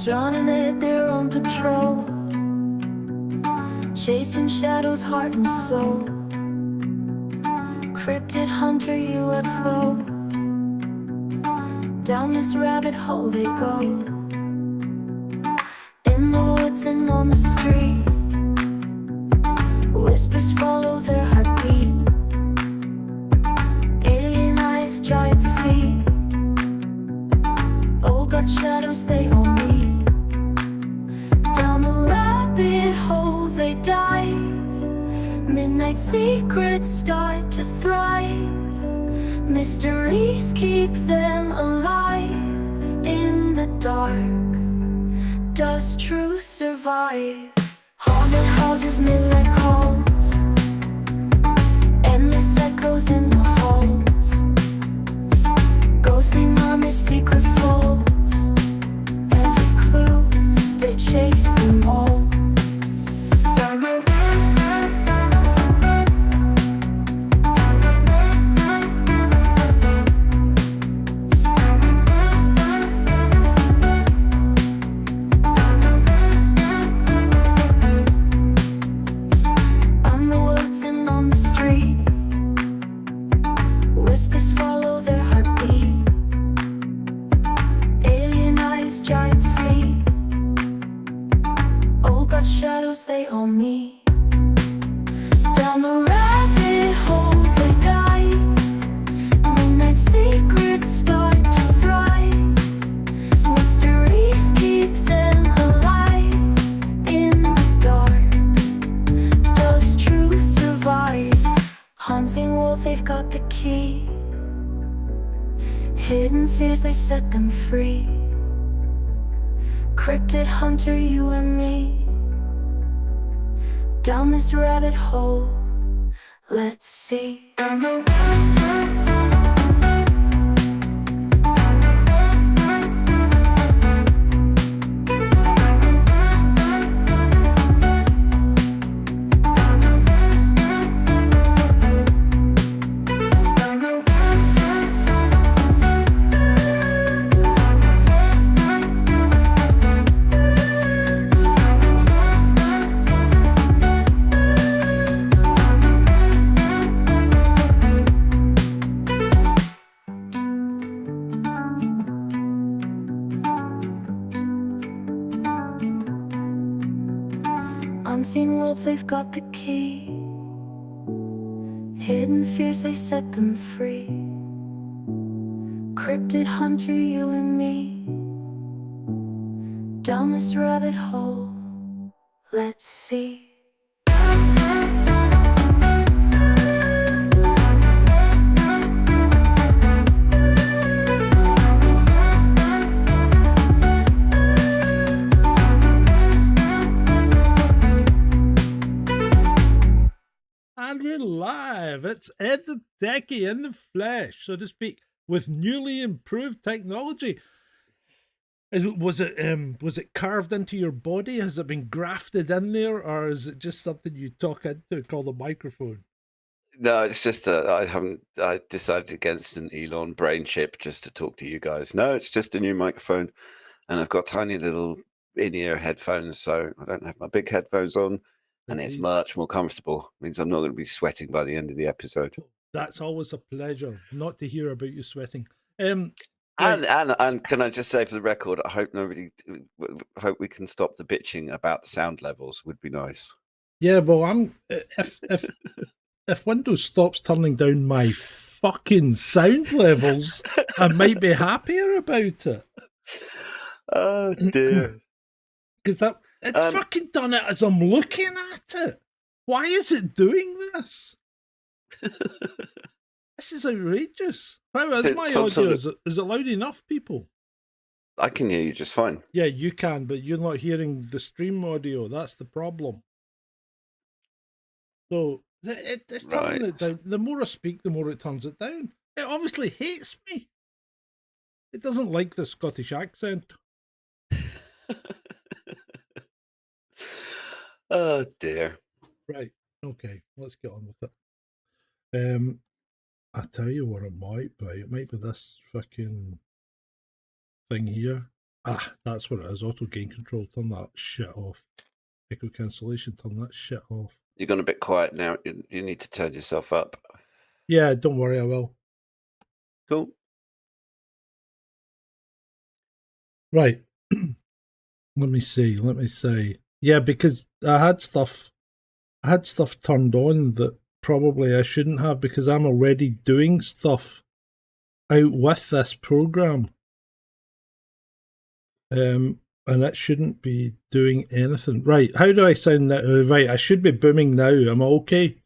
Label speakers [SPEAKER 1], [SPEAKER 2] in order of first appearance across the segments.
[SPEAKER 1] drowning at their own patrol, chasing shadows, heart and soul. Cryptid hunter UFO, down this rabbit hole they go. In the woods and on the street, whispers follow their heartbeat. Alien eyes, giant's feet, all got shadows they all meet. Down the rabbit hole they dive, midnight secrets start to thrive. Mysteries keep them alive. In the dark, does truth survive? Haunted houses, midnight calls, endless echoes in the halls. Ghostly armies, secret falls, every clue, they chase them all. On the woods and on the street, whispers follow their heartbeat. Alien eyes, giant's feet, all got shadows they all meet. Down the rabbit hole they dive, midnight secrets start to thrive. Mysteries keep them alive. In the dark, does truth survive? Haunting walls, they've got the key. Hidden fears, they set them free. Cryptid hunter, you and me. Down this rabbit hole, let's see. Unseen worlds, they've got the key. Hidden fears, they set them free. Cryptid hunter, you and me. Down this rabbit hole, let's see.
[SPEAKER 2] And we're live. It's Ed the Techie in the flesh, so to speak, with newly improved technology. Was it carved into your body? Has it been grafted in there, or is it just something you talk into called a microphone?
[SPEAKER 3] No, it's just I decided against an Elon brain chip just to talk to you guys. No, it's just a new microphone, and I've got tiny little in-ear headphones, so I don't have my big headphones on. And it's much more comfortable. Means I'm not going to be sweating by the end of the episode.
[SPEAKER 2] That's always a pleasure, not to hear about you sweating.
[SPEAKER 3] And can I just say for the record, I hope hope we can stop the bitching about the sound levels. Would be nice.
[SPEAKER 2] Yeah, well, if Windows stops turning down my fucking sound levels, I might be happier about it.
[SPEAKER 3] Oh dear.
[SPEAKER 2] Because it's fucking done it as I'm looking at it. Why is it doing this? This is outrageous. How is my audio? Is it loud enough, people?
[SPEAKER 3] I can hear you just fine.
[SPEAKER 2] Yeah, you can, but you're not hearing the stream audio. That's the problem. So it's turning it down. The more I speak, the more it turns it down. It obviously hates me. It doesn't like the Scottish accent.
[SPEAKER 3] Oh dear.
[SPEAKER 2] Right. Okay. Let's get on with it. I tell you what it might be. It might be this fucking thing here. That's what it is. Auto gain control. Turn that shit off. Echo cancellation. Turn that shit off.
[SPEAKER 3] You've gone a bit quiet now. You need to turn yourself up.
[SPEAKER 2] Yeah, don't worry, I will.
[SPEAKER 3] Cool.
[SPEAKER 2] Right. Let me see. Yeah, because I had stuff turned on that probably I shouldn't have because I'm already doing stuff out with this program. And it shouldn't be doing anything. Right. How do I sound now? Right. I should be booming now. Am I okay?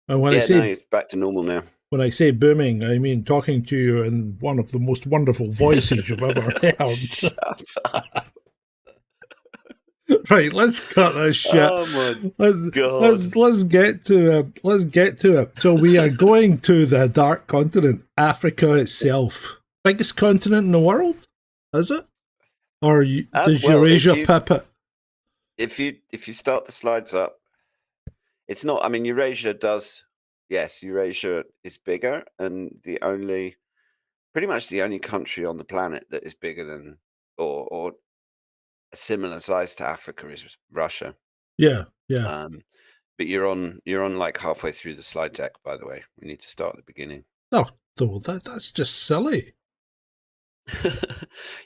[SPEAKER 2] And when I say
[SPEAKER 3] no, you're back to normal now.
[SPEAKER 2] when I say booming, I mean talking to you in one of the most wonderful voices you've ever heard.
[SPEAKER 3] Shut up.
[SPEAKER 2] Right, let's cut this shit.
[SPEAKER 3] Oh my God.
[SPEAKER 2] Let's get to it. So we are going to the dark continent, Africa itself, biggest continent in the world, is it? Or does Eurasia pip it?
[SPEAKER 3] If you start the slides up, it's not. I mean, Eurasia does. Yes, Eurasia is bigger, and pretty much the only country on the planet that is bigger than or a similar size to Africa is Russia.
[SPEAKER 2] Yeah.
[SPEAKER 3] But you're on like halfway through the slide deck, by the way. We need to start at the beginning.
[SPEAKER 2] Oh, so that's just silly.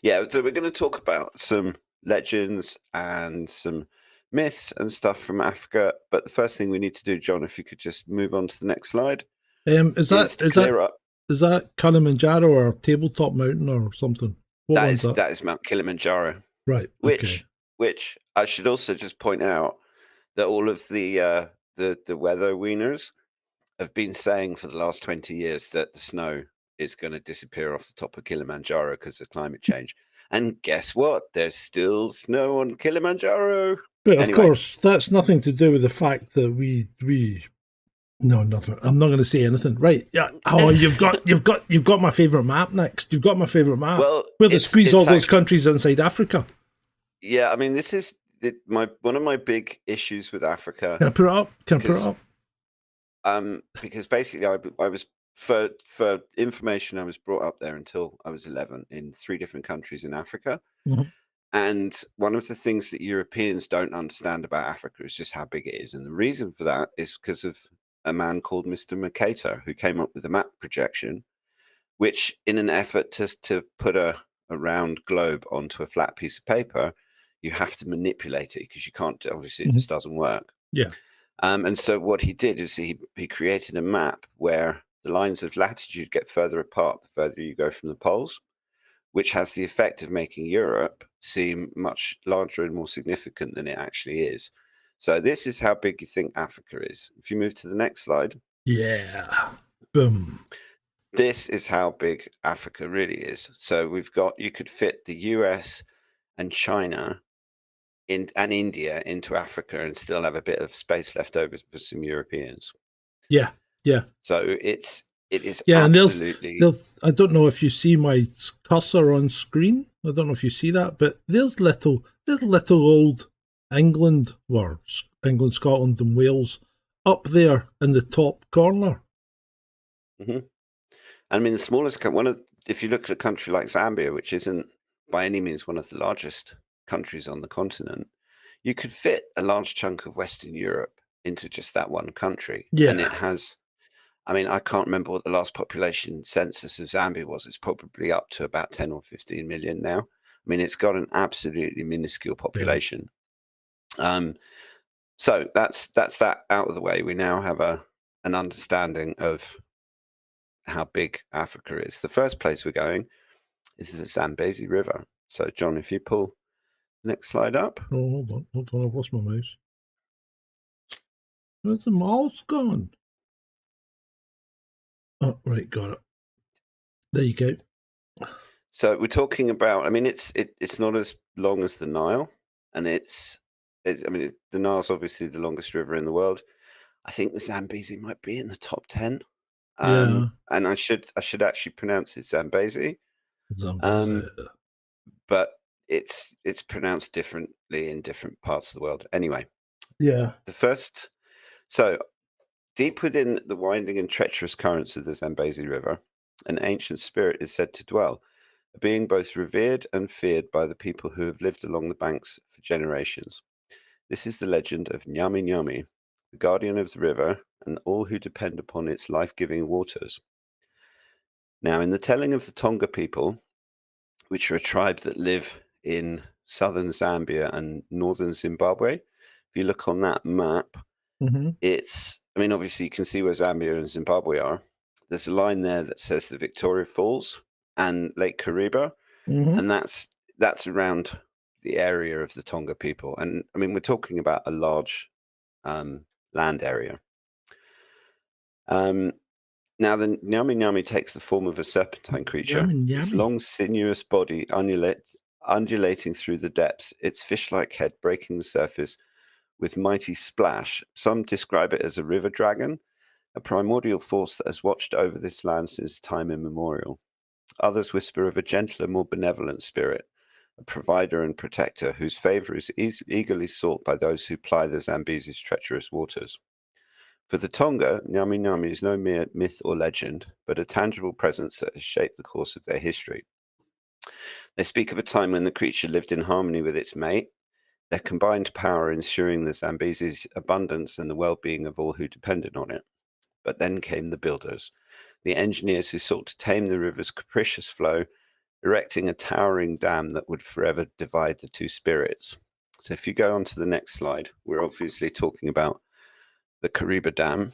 [SPEAKER 3] Yeah, so we're going to talk about some legends and some myths and stuff from Africa. But the first thing we need to do, John, if you could just move on to the next slide.
[SPEAKER 2] Is that Kilimanjaro or Tabletop Mountain or something?
[SPEAKER 3] That is Mount Kilimanjaro.
[SPEAKER 2] Right.
[SPEAKER 3] Which I should also just point out that all of the weather wieners have been saying for the last 20 years that the snow is going to disappear off the top of Kilimanjaro because of climate change. And guess what? There's still snow on Kilimanjaro.
[SPEAKER 2] But of course, that's nothing to do with the fact that we no, nothing. I'm not going to say anything. Right? Yeah. Oh, you've got my favorite map next. You've got my favorite map.
[SPEAKER 3] Well,
[SPEAKER 2] where they squeeze all those countries inside Africa.
[SPEAKER 3] Yeah, I mean, this is one of my big issues with Africa.
[SPEAKER 2] Can I put it up?
[SPEAKER 3] Because basically, I was for information, I was brought up there until I was 11 in 3 different countries in Africa.
[SPEAKER 2] Mm-hmm.
[SPEAKER 3] And one of the things that Europeans don't understand about Africa is just how big it is. And the reason for that is because of a man called Mr. Mercator, who came up with a map projection, which in an effort to put a round globe onto a flat piece of paper, you have to manipulate it because you can't, obviously, it just doesn't work.
[SPEAKER 2] Yeah.
[SPEAKER 3] And so what he did is he created a map where the lines of latitude get further apart the further you go from the poles, which has the effect of making Europe seem much larger and more significant than it actually is. So this is how big you think Africa is. If you move to the next slide.
[SPEAKER 2] Yeah. Boom.
[SPEAKER 3] This is how big Africa really is. So you could fit the US and China and India into Africa and still have a bit of space left over for some Europeans.
[SPEAKER 2] Yeah.
[SPEAKER 3] So it is
[SPEAKER 2] absolutely. And I don't know if you see my cursor on screen. I don't know if you see that, but there's little old England, Scotland, and Wales up there in the top corner.
[SPEAKER 3] Mm-hmm. I mean, the smallest if you look at a country like Zambia, which isn't by any means one of the largest countries on the continent, you could fit a large chunk of Western Europe into just that one country.
[SPEAKER 2] Yeah.
[SPEAKER 3] And it has, I mean, I can't remember what the last population census of Zambia was. It's probably up to about 10 or 15 million now. I mean, it's got an absolutely minuscule population. Yeah. So that's that out of the way. We now have an understanding of how big Africa is. The first place we're going is the Zambezi River. So, John, if you pull the next slide up.
[SPEAKER 2] Oh, hold on, I've lost my mouse. Where's the mouse gone? Oh, right, got it. There you go.
[SPEAKER 3] So we're talking about, I mean, it's not as long as the Nile, and the Nile's obviously the longest river in the world. I think the Zambezi might be in the top 10.
[SPEAKER 2] Yeah.
[SPEAKER 3] And I should actually pronounce it Zambezi. But it's pronounced differently in different parts of the world. Anyway.
[SPEAKER 2] Yeah.
[SPEAKER 3] So deep within the winding and treacherous currents of the Zambezi River, an ancient spirit is said to dwell. a being both revered and feared by the people who have lived along the banks for generations. This is the legend of Nyami Nyami, the guardian of the river and all who depend upon its life-giving waters. Now, in the telling of the Tonga people, which are a tribe that live in southern Zambia and northern Zimbabwe, if you look on that map,
[SPEAKER 2] Mm-hmm.
[SPEAKER 3] obviously you can see where Zambia and Zimbabwe are. There's a line there that says the Victoria Falls and Lake Kariba,
[SPEAKER 2] Mm-hmm.
[SPEAKER 3] and that's around the area of the Tonga people. And I mean, we're talking about a large land area. Now, the Nyami Nyami takes the form of a serpentine creature.
[SPEAKER 2] Yummy,
[SPEAKER 3] Its
[SPEAKER 2] yummy.
[SPEAKER 3] long, sinuous body undulating through the depths, its fish-like head breaking the surface with mighty splash. Some describe it as a river dragon, a primordial force that has watched over this land since time immemorial. Others whisper of a gentler, more benevolent spirit, a provider and protector whose favor is eagerly sought by those who ply the Zambese's treacherous waters. For the Tonga, Nyami Nyami is no mere myth or legend, but a tangible presence that has shaped the course of their history. They speak of a time when the creature lived in harmony with its mate, their combined power ensuring the Zambese's abundance and the well-being of all who depended on it. But then came the builders, the engineers who sought to tame the river's capricious flow, erecting a towering dam that would forever divide the two spirits. So if you go on to the next slide, we're obviously talking about the Kariba Dam,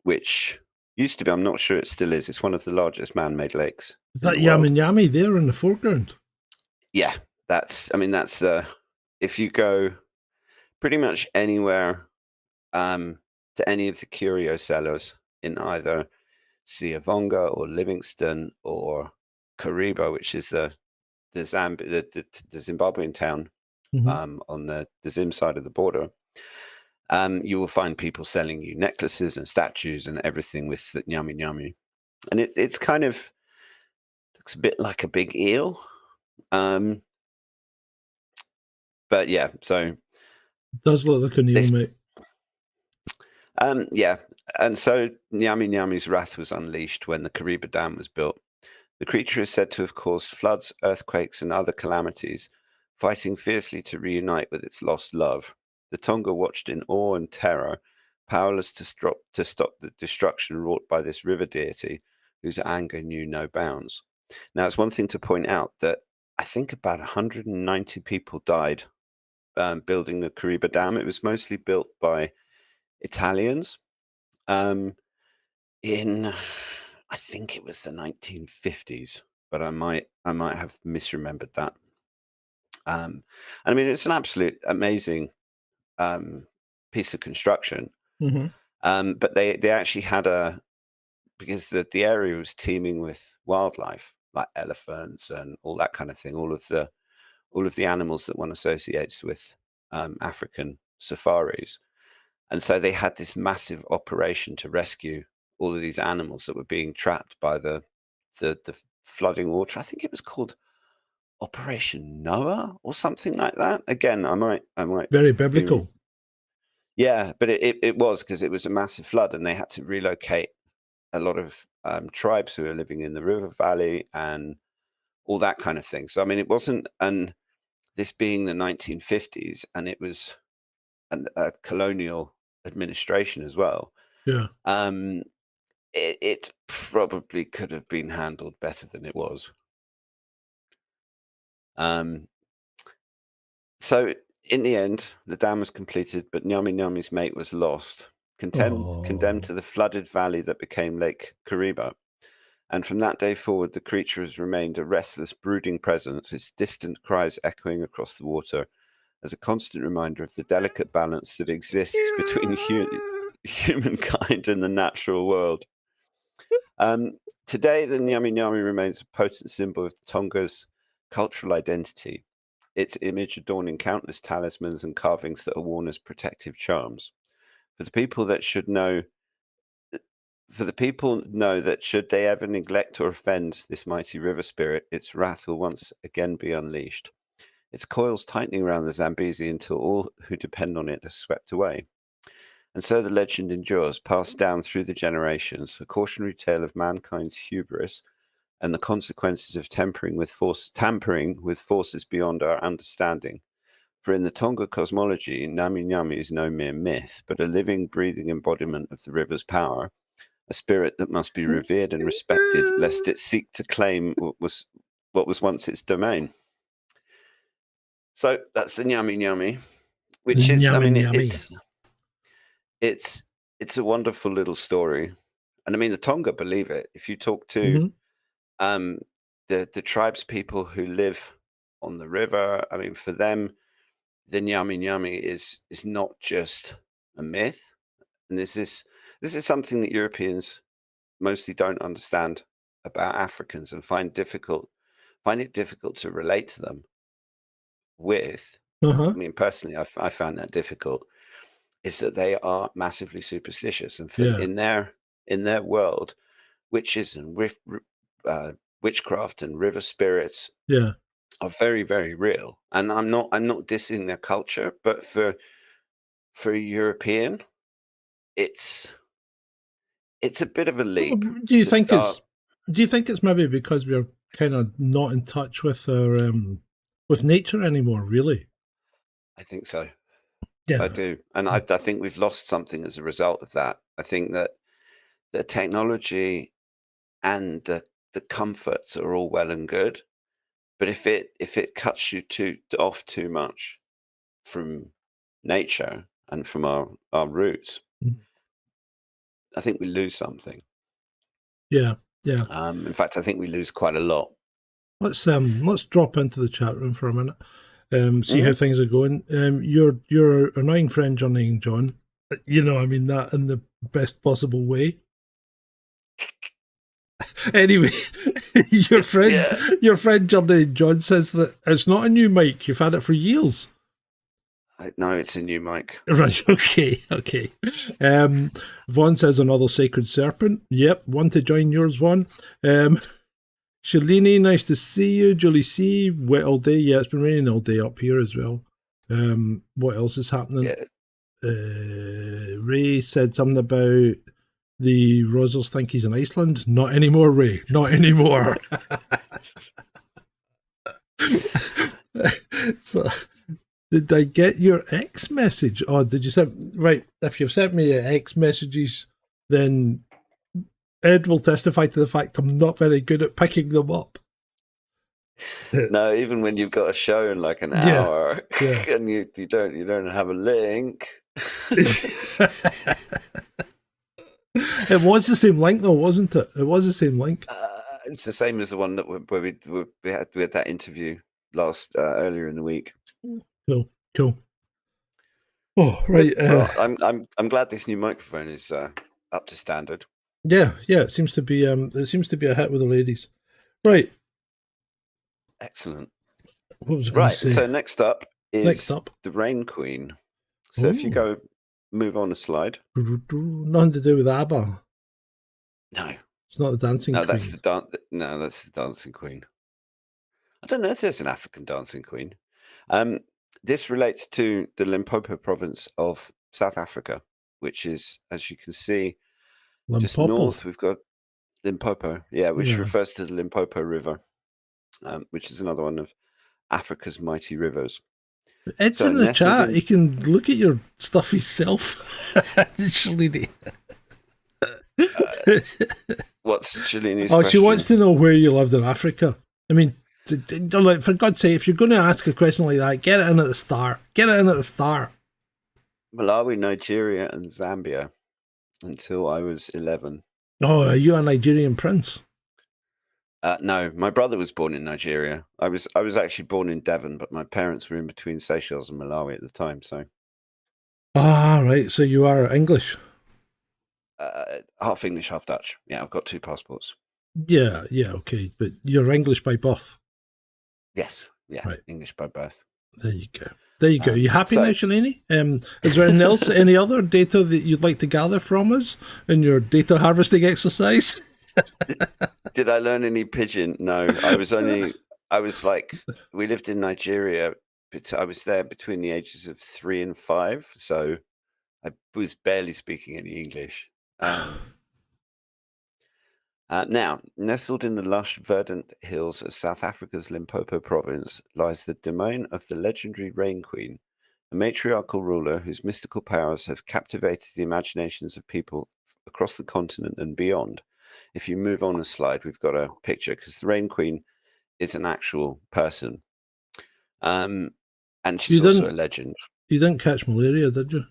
[SPEAKER 3] which used to be, I'm not sure it still is, it's one of the largest man-made lakes
[SPEAKER 2] Is
[SPEAKER 3] in
[SPEAKER 2] that
[SPEAKER 3] the world.
[SPEAKER 2] Yummy Yummy there in the foreground?
[SPEAKER 3] Yeah, if you go pretty much anywhere to any of the curio sellers in either Siavonga or Livingston or Kariba, which is the Zimbabwean town on the Zim side of the border, you will find people selling you necklaces and statues and everything with the Nyami Nyami. And it's kind of looks a bit like a big eel. But yeah, so
[SPEAKER 2] It does look like an eel, mate.
[SPEAKER 3] yeah. And so Nyami Nyami's wrath was unleashed when the Kariba Dam was built. The creature is said to have caused floods, earthquakes, and other calamities, fighting fiercely to reunite with its lost love. The Tonga watched in awe and terror, powerless to stop the destruction wrought by this river deity, whose anger knew no bounds. Now, it's one thing to point out that I think about 190 people died building the Kariba Dam. It was mostly built by Italians in, I think it was the 1950s, but I might have misremembered that. I mean, it's an absolute amazing piece of construction. But they actually had because the area was teeming with wildlife, like elephants and all that kind of thing, all of the animals that one associates with African safaris. And so they had this massive operation to rescue all of these animals that were being trapped by the flooding water. I think it was called Operation Noah or something like that. Again, I might
[SPEAKER 2] Very biblical.
[SPEAKER 3] Yeah, but it was, because it was a massive flood and they had to relocate a lot of tribes who were living in the river valley and all that kind of thing. So I mean, it wasn't, and this being the 1950s, and it was a colonial administration as well.
[SPEAKER 2] Yeah.
[SPEAKER 3] It probably could have been handled better than it was. So in the end, the dam was completed, but Nyami Nyami's mate was lost, condemned to the flooded valley that became Lake Kariba. And from that day forward, the creature has remained a restless, brooding presence, its distant cries echoing across the water as a constant reminder of the delicate balance that exists between humankind and the natural world. Today, the Nyami Nyami remains a potent symbol of Tonga's cultural identity, its image adorning countless talismans and carvings that are worn as protective charms. For the people know that should they ever neglect or offend this mighty river spirit, its wrath will once again be unleashed, its coils tightening around the Zambezi until all who depend on it are swept away. And so the legend endures, passed down through the generations, a cautionary tale of mankind's hubris and the consequences of tampering with forces beyond our understanding. For in the Tonga cosmology, Ngami Ngami is no mere myth, but a living, breathing embodiment of the river's power, a spirit that must be revered and respected, lest it seek to claim what was once its domain. So that's the Ngami Ngami, which is, I mean, it's a wonderful little story, and I mean the Tonga believe it. If you talk to the tribes people who live on the river, I mean, for them, the Ngami Ngami is not just a myth, and this is something that Europeans mostly don't understand about Africans and find it difficult to relate to them with. I mean, personally, I found that difficult. Is that they are massively superstitious, and in their world, witches and witchcraft and river spirits are very, very real. And I'm not dissing their culture, but for a European, it's a bit of a leap.
[SPEAKER 2] Do you think it's maybe because we're kind of not in touch with our with nature anymore? Really,
[SPEAKER 3] I think so.
[SPEAKER 2] Yeah,
[SPEAKER 3] I do, and I think we've lost something as a result of that. I think that the technology and the comforts are all well and good, but if it cuts you off too much from nature and from our roots, I think we lose something.
[SPEAKER 2] Yeah.
[SPEAKER 3] In fact, I think we lose quite a lot.
[SPEAKER 2] Let's drop into the chat room for a minute. See how things are going. Your annoying friend Journeying John. I mean that in the best possible way. Anyway, your friend Journeying John says that it's not a new mic. You've had it for years.
[SPEAKER 3] No, it's a new mic.
[SPEAKER 2] Right, okay. Vaughn says another sacred serpent. Yep, one to join yours, Vaughn. Shalini, nice to see you. Julie C, wet all day. Yeah, it's been raining all day up here as well. What else is happening?
[SPEAKER 3] Yeah.
[SPEAKER 2] Ray said something about the Rosers think he's in Iceland. Not anymore, Ray. Not anymore. So, did I get your X message? Oh, did you send? Right, if you've sent me X messages, then Ed will testify to the fact I'm not very good at picking them up.
[SPEAKER 3] No, even when you've got a show in like an hour, and you don't have a link.
[SPEAKER 2] It was the same link though, wasn't it? It was the same link.
[SPEAKER 3] It's the same as the one that we had that interview earlier in the week.
[SPEAKER 2] Cool. Oh, right.
[SPEAKER 3] Well, I'm glad this new microphone is up to standard.
[SPEAKER 2] Yeah. It seems to be a hit with the ladies. Right.
[SPEAKER 3] Excellent.
[SPEAKER 2] What was I going to say?
[SPEAKER 3] So next up is the Rain Queen. So if you move on a slide.
[SPEAKER 2] Nothing to do with ABBA.
[SPEAKER 3] No.
[SPEAKER 2] It's not the dancing queen.
[SPEAKER 3] That's the dancing queen. I don't know if there's an African dancing queen. This relates to the Limpopo province of South Africa, which is, as you can see, just north. We've got Limpopo, which refers to the Limpopo River, which is another one of Africa's mighty rivers.
[SPEAKER 2] It's in the chat. You can look at your stuff yourself. Shalini.
[SPEAKER 3] What's Shalini's
[SPEAKER 2] question? She wants to know where you lived in Africa. I mean, for God's sake, if you're going to ask a question like that, get it in at the start.
[SPEAKER 3] Malawi, Nigeria, and Zambia until I was 11.
[SPEAKER 2] Oh, are you a Nigerian prince?
[SPEAKER 3] No, my brother was born in Nigeria. I was actually born in Devon, but my parents were in between Seychelles and Malawi at the time. So,
[SPEAKER 2] right. So you are English.
[SPEAKER 3] Half English, half Dutch. Yeah, I've got 2 passports.
[SPEAKER 2] Yeah, okay, but you're English by birth.
[SPEAKER 3] Yes, right. English by birth.
[SPEAKER 2] There you go. You happy now, Shalini? Is there anything else, any other data that you'd like to gather from us in your data harvesting exercise?
[SPEAKER 3] Did I learn any pidgin? No, we lived in Nigeria, but I was there between the ages of 3 and 5, so I was barely speaking any English. Now, nestled in the lush, verdant hills of South Africa's Limpopo province lies the domain of the legendary Rain Queen, a matriarchal ruler whose mystical powers have captivated the imaginations of people across the continent and beyond. If you move on a slide, we've got a picture because the Rain Queen is an actual person. And she's
[SPEAKER 2] You
[SPEAKER 3] also a
[SPEAKER 2] didn't
[SPEAKER 3] legend.
[SPEAKER 2] you didn't catch malaria, did you?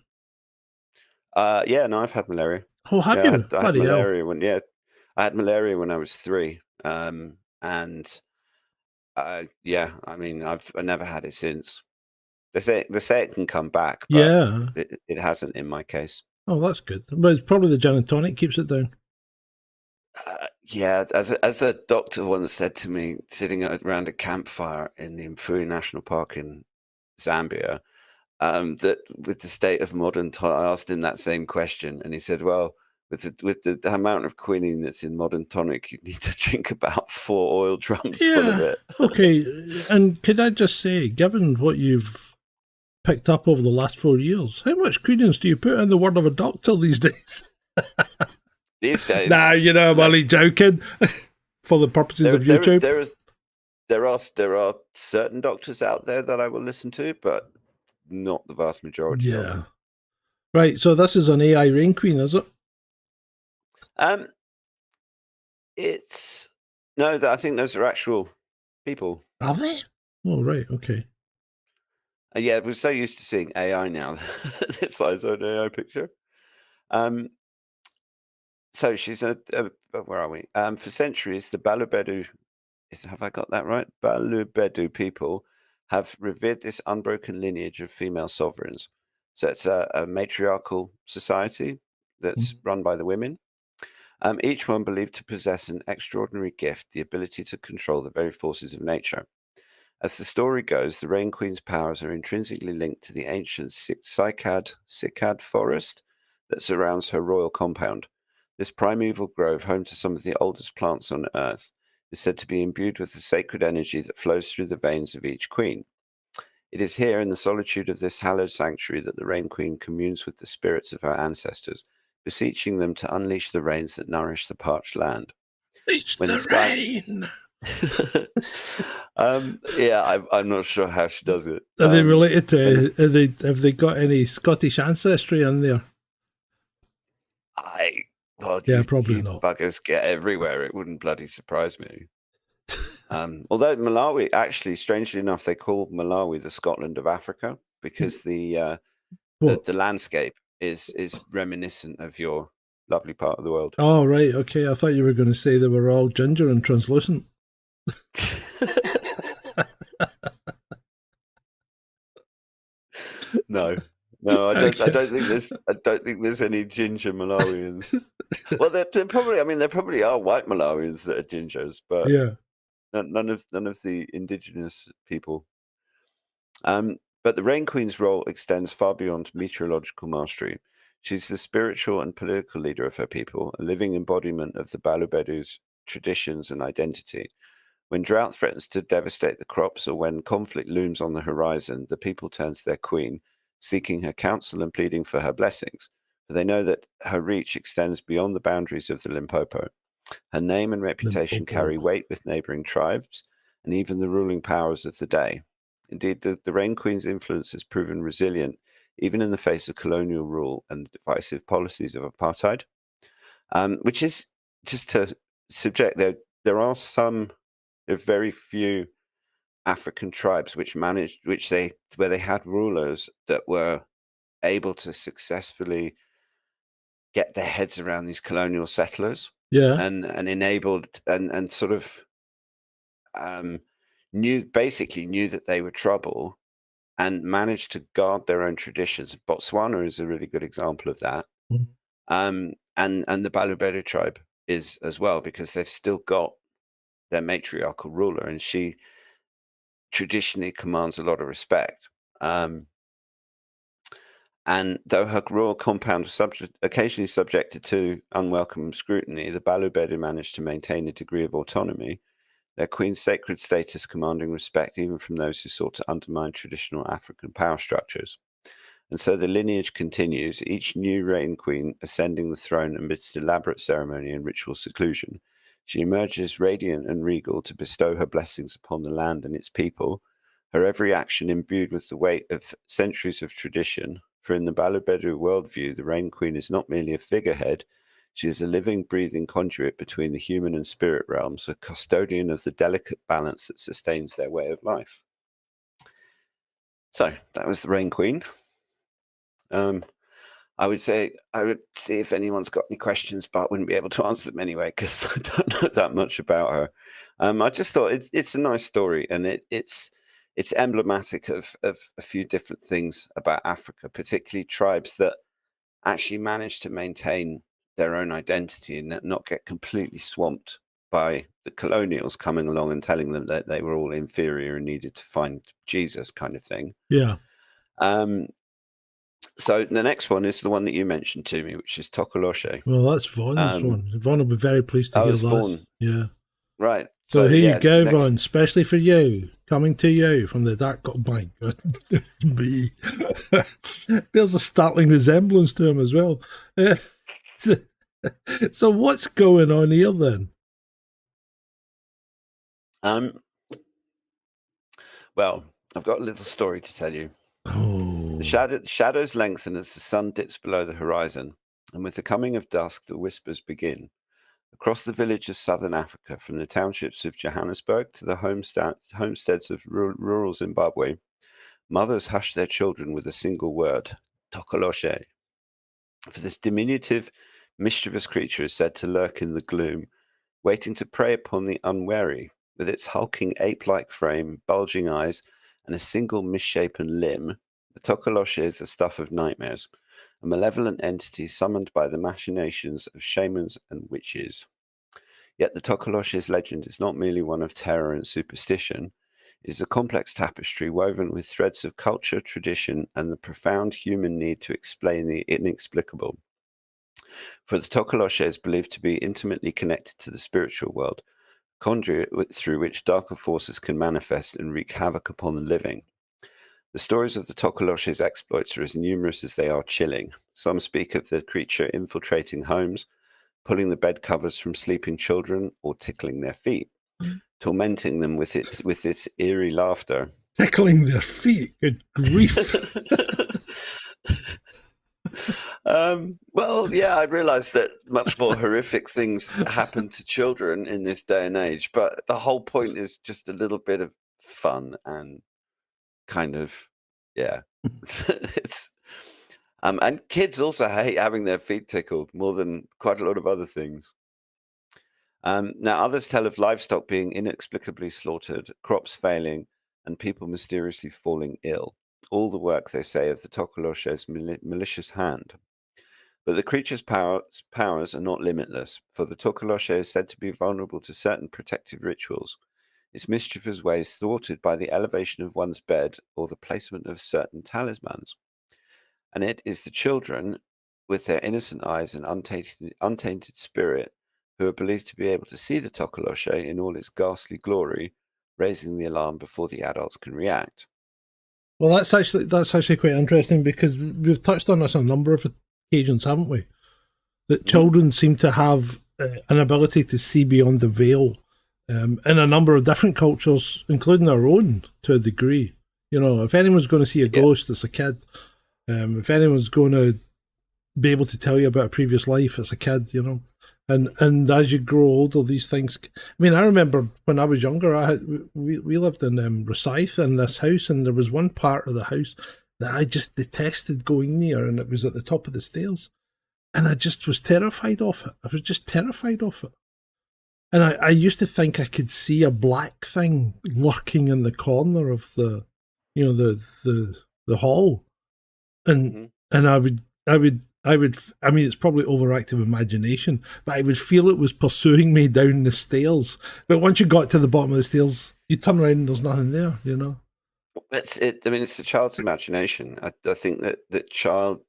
[SPEAKER 3] Yeah, no, I've had malaria.
[SPEAKER 2] Oh, have
[SPEAKER 3] Yeah,
[SPEAKER 2] you?
[SPEAKER 3] I had
[SPEAKER 2] Bloody hell.
[SPEAKER 3] malaria I had malaria when I was 3. And yeah, I mean, I never had it since. They say it can come back, but
[SPEAKER 2] Yeah.
[SPEAKER 3] it hasn't in my case.
[SPEAKER 2] Oh, that's good. But it's probably the gin and tonic keeps it down.
[SPEAKER 3] Yeah, as a doctor once said to me, sitting around a campfire in the Mfui National Park in Zambia, that with the state of modern I asked him that same question, and he said, "Well, with the amount of quinine that's in modern tonic, you need to drink about 4 oil drums full of
[SPEAKER 2] Yeah.
[SPEAKER 3] it."
[SPEAKER 2] Okay. And could I just say, given what you've picked up over the last 4 years, how much credence do you put in the word of a doctor these days?
[SPEAKER 3] These days,
[SPEAKER 2] Nah, I'm
[SPEAKER 3] less,
[SPEAKER 2] only joking. For the purposes
[SPEAKER 3] there,
[SPEAKER 2] of
[SPEAKER 3] there,
[SPEAKER 2] YouTube.
[SPEAKER 3] there are certain doctors out there that I will listen to, but not the vast majority of
[SPEAKER 2] Yeah.
[SPEAKER 3] them.
[SPEAKER 2] Right, so this is an AI Rain Queen, is it?
[SPEAKER 3] It's no, I think those are actual people.
[SPEAKER 2] Are they? Oh, right, okay.
[SPEAKER 3] Yeah, we're so used to seeing AI now. It's like its own AI picture. So she's where are we? For centuries, the Balubedu have I got that right? Balubedu people have revered this unbroken lineage of female sovereigns. So it's a matriarchal society that's run by the women. Each one believed to possess an extraordinary gift, the ability to control the very forces of nature. As the story goes, the Rain Queen's powers are intrinsically linked to the ancient cycad forest that surrounds her royal compound. This primeval grove, home to some of the oldest plants on Earth, is said to be imbued with the sacred energy that flows through the veins of each queen. It is here, in the solitude of this hallowed sanctuary, that the Rain Queen communes with the spirits of her ancestors, beseeching them to unleash the rains that nourish the parched land.
[SPEAKER 2] It's
[SPEAKER 3] When the
[SPEAKER 2] the
[SPEAKER 3] skies
[SPEAKER 2] rain.
[SPEAKER 3] yeah, I'm not sure how she does it.
[SPEAKER 2] Are they related to?
[SPEAKER 3] When
[SPEAKER 2] Have they got any Scottish ancestry in there?
[SPEAKER 3] well,
[SPEAKER 2] Yeah,
[SPEAKER 3] you
[SPEAKER 2] probably not.
[SPEAKER 3] buggers get everywhere. It wouldn't bloody surprise me. Although Malawi, actually, strangely enough, they call Malawi the Scotland of Africa because the landscape is reminiscent of your lovely part of the world.
[SPEAKER 2] Oh, right, okay. I thought you were going to say they were all ginger and translucent.
[SPEAKER 3] No, I don't think there's any ginger Malawians. Well, they're probably. I mean, there probably are white Malawians that are gingers, but
[SPEAKER 2] Yeah.
[SPEAKER 3] none of the indigenous people. But the Rain Queen's role extends far beyond meteorological mastery. She's the spiritual and political leader of her people, a living embodiment of the Balubedu's traditions and identity. When drought threatens to devastate the crops or when conflict looms on the horizon, the people turn to their queen, seeking her counsel and pleading for her blessings. For they know that her reach extends beyond the boundaries of the Limpopo. Her name and reputation carry weight with neighboring tribes and even the ruling powers of the day. Indeed, the Rain Queen's influence has proven resilient, even in the face of colonial rule and divisive policies of apartheid, which is just to subject. There are very few African tribes where they had rulers that were able to successfully get their heads around these colonial settlers.
[SPEAKER 2] Yeah.
[SPEAKER 3] And enabled and sort of knew that they were trouble and managed to guard their own traditions. Botswana is a really good example of that. And the Balubedu tribe is as well, because they've still got their matriarchal ruler, and she traditionally commands a lot of respect. And though her royal compound was occasionally subjected to unwelcome scrutiny, the Balubedu managed to maintain a degree of autonomy, their queen's sacred status commanding respect even from those who sought to undermine traditional African power structures. And so the lineage continues, each new reign queen ascending the throne amidst elaborate ceremony and ritual seclusion. She emerges radiant and regal to bestow her blessings upon the land and its people, her every action imbued with the weight of centuries of tradition. For in the Balabedu worldview, the Rain Queen is not merely a figurehead, she is a living, breathing conduit between the human and spirit realms, a custodian of the delicate balance that sustains their way of life. So that was the Rain Queen. I would see if anyone's got any questions, but I wouldn't be able to answer them anyway because I don't know that much about her. I just thought it's a nice story, and it's emblematic of a few different things about Africa, particularly tribes that actually manage to maintain their own identity and not get completely swamped by the colonials coming along and telling them that they were all inferior and needed to find Jesus, kind of thing.
[SPEAKER 2] Yeah.
[SPEAKER 3] So the next one is the one that you mentioned to me, which is Tokoloshe.
[SPEAKER 2] Well, that's Vaughn's one. Vaughan will be very pleased to hear that.
[SPEAKER 3] Vaughan.
[SPEAKER 2] Yeah.
[SPEAKER 3] Right.
[SPEAKER 2] So here you go, Vaughan, especially for you, coming to you from the dark. Oh my goodness me. There's a startling resemblance to him as well. So what's going on here then?
[SPEAKER 3] Well, I've got a little story to tell you.
[SPEAKER 2] Oh.
[SPEAKER 3] The shadows lengthen as the sun dips below the horizon, and with the coming of dusk, the whispers begin. Across the village of southern Africa, from the townships of Johannesburg to the homesteads of rural Zimbabwe, mothers hush their children with a single word, Tokoloshe. For this diminutive, mischievous creature is said to lurk in the gloom, waiting to prey upon the unwary. With its hulking ape-like frame, bulging eyes, and a single misshapen limb, the Tokoloshe is the stuff of nightmares, a malevolent entity summoned by the machinations of shamans and witches. Yet the Tokoloshe's legend is not merely one of terror and superstition. It is a complex tapestry woven with threads of culture, tradition, and the profound human need to explain the inexplicable. For the Tokoloshe is believed to be intimately connected to the spiritual world, conduit through which darker forces can manifest and wreak havoc upon the living. The stories of the Tokoloshe's exploits are as numerous as they are chilling. Some speak of the creature infiltrating homes, pulling the bed covers from sleeping children, or tickling their feet, tormenting them with its eerie laughter.
[SPEAKER 2] Tickling their feet? Good grief.
[SPEAKER 3] Well, yeah, I realize that much more horrific things happen to children in this day and age, but the whole point is just a little bit of fun and kind of, yeah. It's and kids also hate having their feet tickled more than quite a lot of other things. Now, others tell of livestock being inexplicably slaughtered, crops failing, and people mysteriously falling ill. All the work, they say, of the Tokoloshe's malicious hand. But the creature's powers are not limitless, for the Tokoloshe is said to be vulnerable to certain protective rituals, its mischievous ways thwarted by the elevation of one's bed or the placement of certain talismans. And it is the children, with their innocent eyes and untainted spirit, who are believed to be able to see the Tokoloshe in all its ghastly glory, raising the alarm before the adults can react.
[SPEAKER 2] Well, that's actually quite interesting, because we've touched on this on a number of occasions, haven't we? That children seem to have an ability to see beyond the veil in a number of different cultures, including our own, to a degree. You know, if anyone's going to see a ghost, it's a kid. If anyone's going to be able to tell you about a previous life, it's a kid, you know. And as you grow older, these things. I mean, I remember when I was younger, we lived in Rosyth in this house, and there was one part of the house that I just detested going near, and it was at the top of the stairs, and I just was terrified of it. I was just terrified of it, and I used to think I could see a black thing lurking in the corner of the, you know, the hall, and I mean, it's probably overactive imagination, but I would feel it was pursuing me down the stairs. But once you got to the bottom of the stairs, you turn around and there's nothing there, you know?
[SPEAKER 3] That's it. I mean, it's the child's imagination. I think that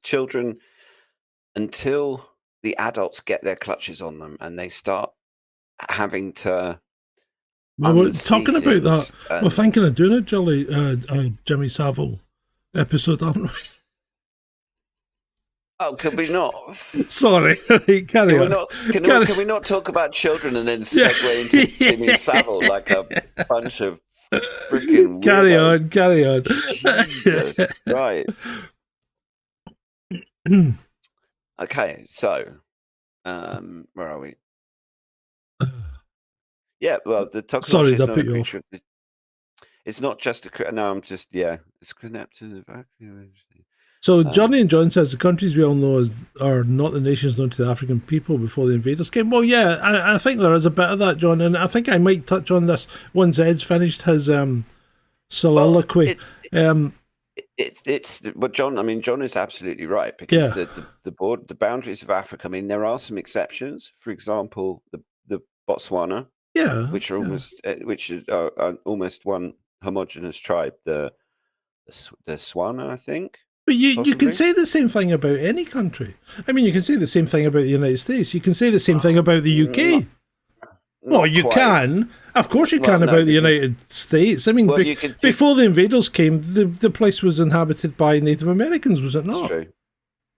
[SPEAKER 3] children, until the adults get their clutches on them and they start having to.
[SPEAKER 2] Well, we're talking about that. We're thinking of doing a Jimmy Savile episode, aren't we?
[SPEAKER 3] Oh, could we not?
[SPEAKER 2] Sorry, carry
[SPEAKER 3] Can we
[SPEAKER 2] on.
[SPEAKER 3] not?
[SPEAKER 2] Carry-
[SPEAKER 3] Can we not talk about children and then
[SPEAKER 2] Yeah.
[SPEAKER 3] segue into Jimmy Savile like a bunch of freaking
[SPEAKER 2] Carry
[SPEAKER 3] weirdos?
[SPEAKER 2] on, carry on.
[SPEAKER 3] Jesus Christ. Okay, so where are we? Yeah, well, the
[SPEAKER 2] Sorry
[SPEAKER 3] Tokoloshi is
[SPEAKER 2] to
[SPEAKER 3] not
[SPEAKER 2] put
[SPEAKER 3] a
[SPEAKER 2] you
[SPEAKER 3] creature of the. It's not just a. No, I'm just It's connected to the vacuum.
[SPEAKER 2] So Johnny and John says the countries we all know are not the nations known to the African people before the invaders came. Well, yeah, I think there is a bit of that, John, and I think I might touch on this once Ed's finished his soliloquy.
[SPEAKER 3] It's what John. I mean, John is absolutely right because
[SPEAKER 2] Yeah.
[SPEAKER 3] the boundaries of Africa. I mean, there are some exceptions. For example, the Botswana,
[SPEAKER 2] Yeah,
[SPEAKER 3] which are almost one homogenous tribe. The Swana, I think.
[SPEAKER 2] but you can
[SPEAKER 3] possibly.
[SPEAKER 2] say the same thing about any country. I mean, you can say the same thing about the United States. You can say the same thing about the UK. Well, you
[SPEAKER 3] quite.
[SPEAKER 2] can. Of course you
[SPEAKER 3] Well,
[SPEAKER 2] can
[SPEAKER 3] no,
[SPEAKER 2] about the
[SPEAKER 3] because-
[SPEAKER 2] United States. I mean,
[SPEAKER 3] Well, you could-
[SPEAKER 2] before the invaders came, the place was inhabited by Native Americans, was it
[SPEAKER 3] That's
[SPEAKER 2] not?
[SPEAKER 3] true.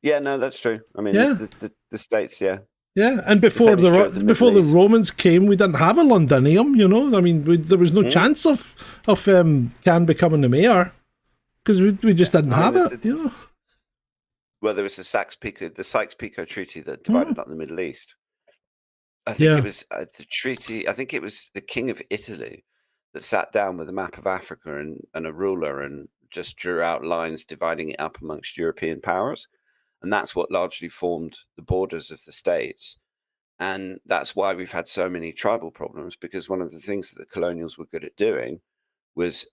[SPEAKER 3] Yeah, no, that's true. I mean,
[SPEAKER 2] Yeah.
[SPEAKER 3] the states, yeah.
[SPEAKER 2] Yeah, and before
[SPEAKER 3] same is true of the
[SPEAKER 2] before the
[SPEAKER 3] Middle East.
[SPEAKER 2] Romans came, we didn't have a Londinium. You know, I mean, there was no chance of Can becoming the mayor because we just didn't have
[SPEAKER 3] mean,
[SPEAKER 2] it. You know.
[SPEAKER 3] Well, there was the Sykes-Picot Treaty that divided up the Middle East. I think
[SPEAKER 2] Yeah.
[SPEAKER 3] it was the treaty. I think it was the King of Italy that sat down with a map of Africa and a ruler and just drew out lines dividing it up amongst European powers. And that's what largely formed the borders of the states. And that's why we've had so many tribal problems, because one of the things that the colonials were good at doing was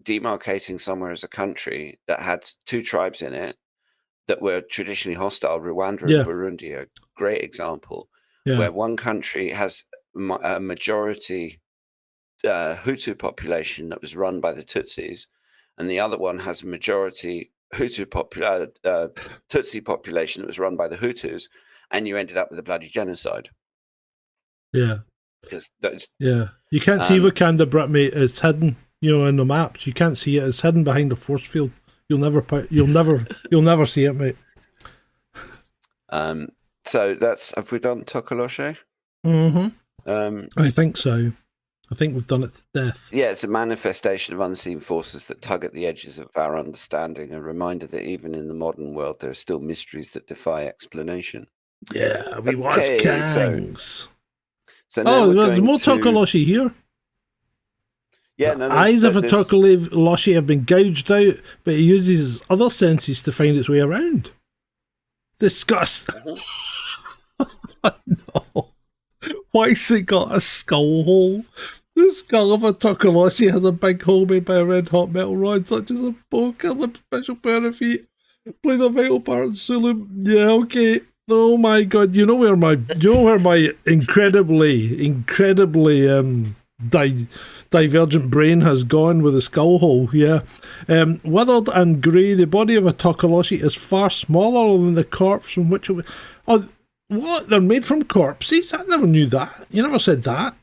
[SPEAKER 3] demarcating somewhere as a country that had two tribes in it that were traditionally hostile. Rwanda
[SPEAKER 2] Yeah.
[SPEAKER 3] and Burundi are a great example,
[SPEAKER 2] Yeah.
[SPEAKER 3] where one country has a majority Hutu population that was run by the Tutsis, and the other one has a majority Tutsi population that was run by the Hutus, and you ended up with a bloody genocide.
[SPEAKER 2] Yeah.
[SPEAKER 3] Because those,
[SPEAKER 2] Yeah. You can't see Wakanda, Brit, mate. It's hidden. You know, in the maps, you can't see it. It's hidden behind a force field. You'll never see it, mate.
[SPEAKER 3] so have we done Tokoloshe?
[SPEAKER 2] Mm-hmm. I think so. I think we've done it to death.
[SPEAKER 3] Yeah, it's a manifestation of unseen forces that tug at the edges of our understanding, a reminder that even in the modern world, there are still mysteries that defy explanation.
[SPEAKER 2] Yeah, we was
[SPEAKER 3] Okay,
[SPEAKER 2] kings.
[SPEAKER 3] So now we're
[SPEAKER 2] there's
[SPEAKER 3] going
[SPEAKER 2] more
[SPEAKER 3] to-
[SPEAKER 2] Tokoloshi here.
[SPEAKER 3] Yeah,
[SPEAKER 2] The eyes of a Tokoloshi have been gouged out, but it uses his other senses to find its way around. Disgust. No. Why's it got a skull hole? The skull of a Tokoloshi has a big hole made by a red hot metal rod, such as a poker, the special pair of feet. Plays a vital part in Zulu. Yeah, okay. Oh my god, you know where my incredibly divergent brain has gone with the skull hole, yeah. Withered and grey, the body of a Tokoloshi is far smaller than the corpse from which it was. Oh, what? They're made from corpses? I never knew that. You never said that.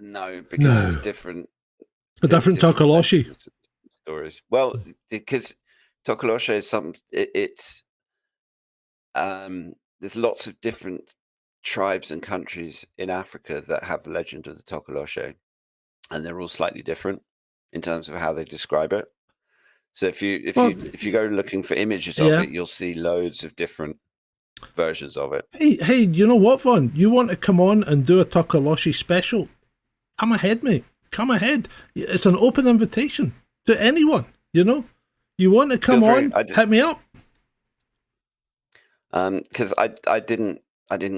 [SPEAKER 3] No, because
[SPEAKER 2] No.
[SPEAKER 3] it's different.
[SPEAKER 2] A different Tokoloshi.
[SPEAKER 3] Stories. Well, because Tokoloshe is something. It's there's lots of different tribes and countries in Africa that have a legend of the Tokoloshe, and they're all slightly different in terms of how they describe it. So if you go looking for images of it, you'll see loads of different versions of it.
[SPEAKER 2] Hey, you know what, Vaughn? You want to come on and do a Tokoloshi special? Come ahead, mate. Come ahead. It's an open invitation to anyone, you know? You want to come on, hit me up.
[SPEAKER 3] Because I didn't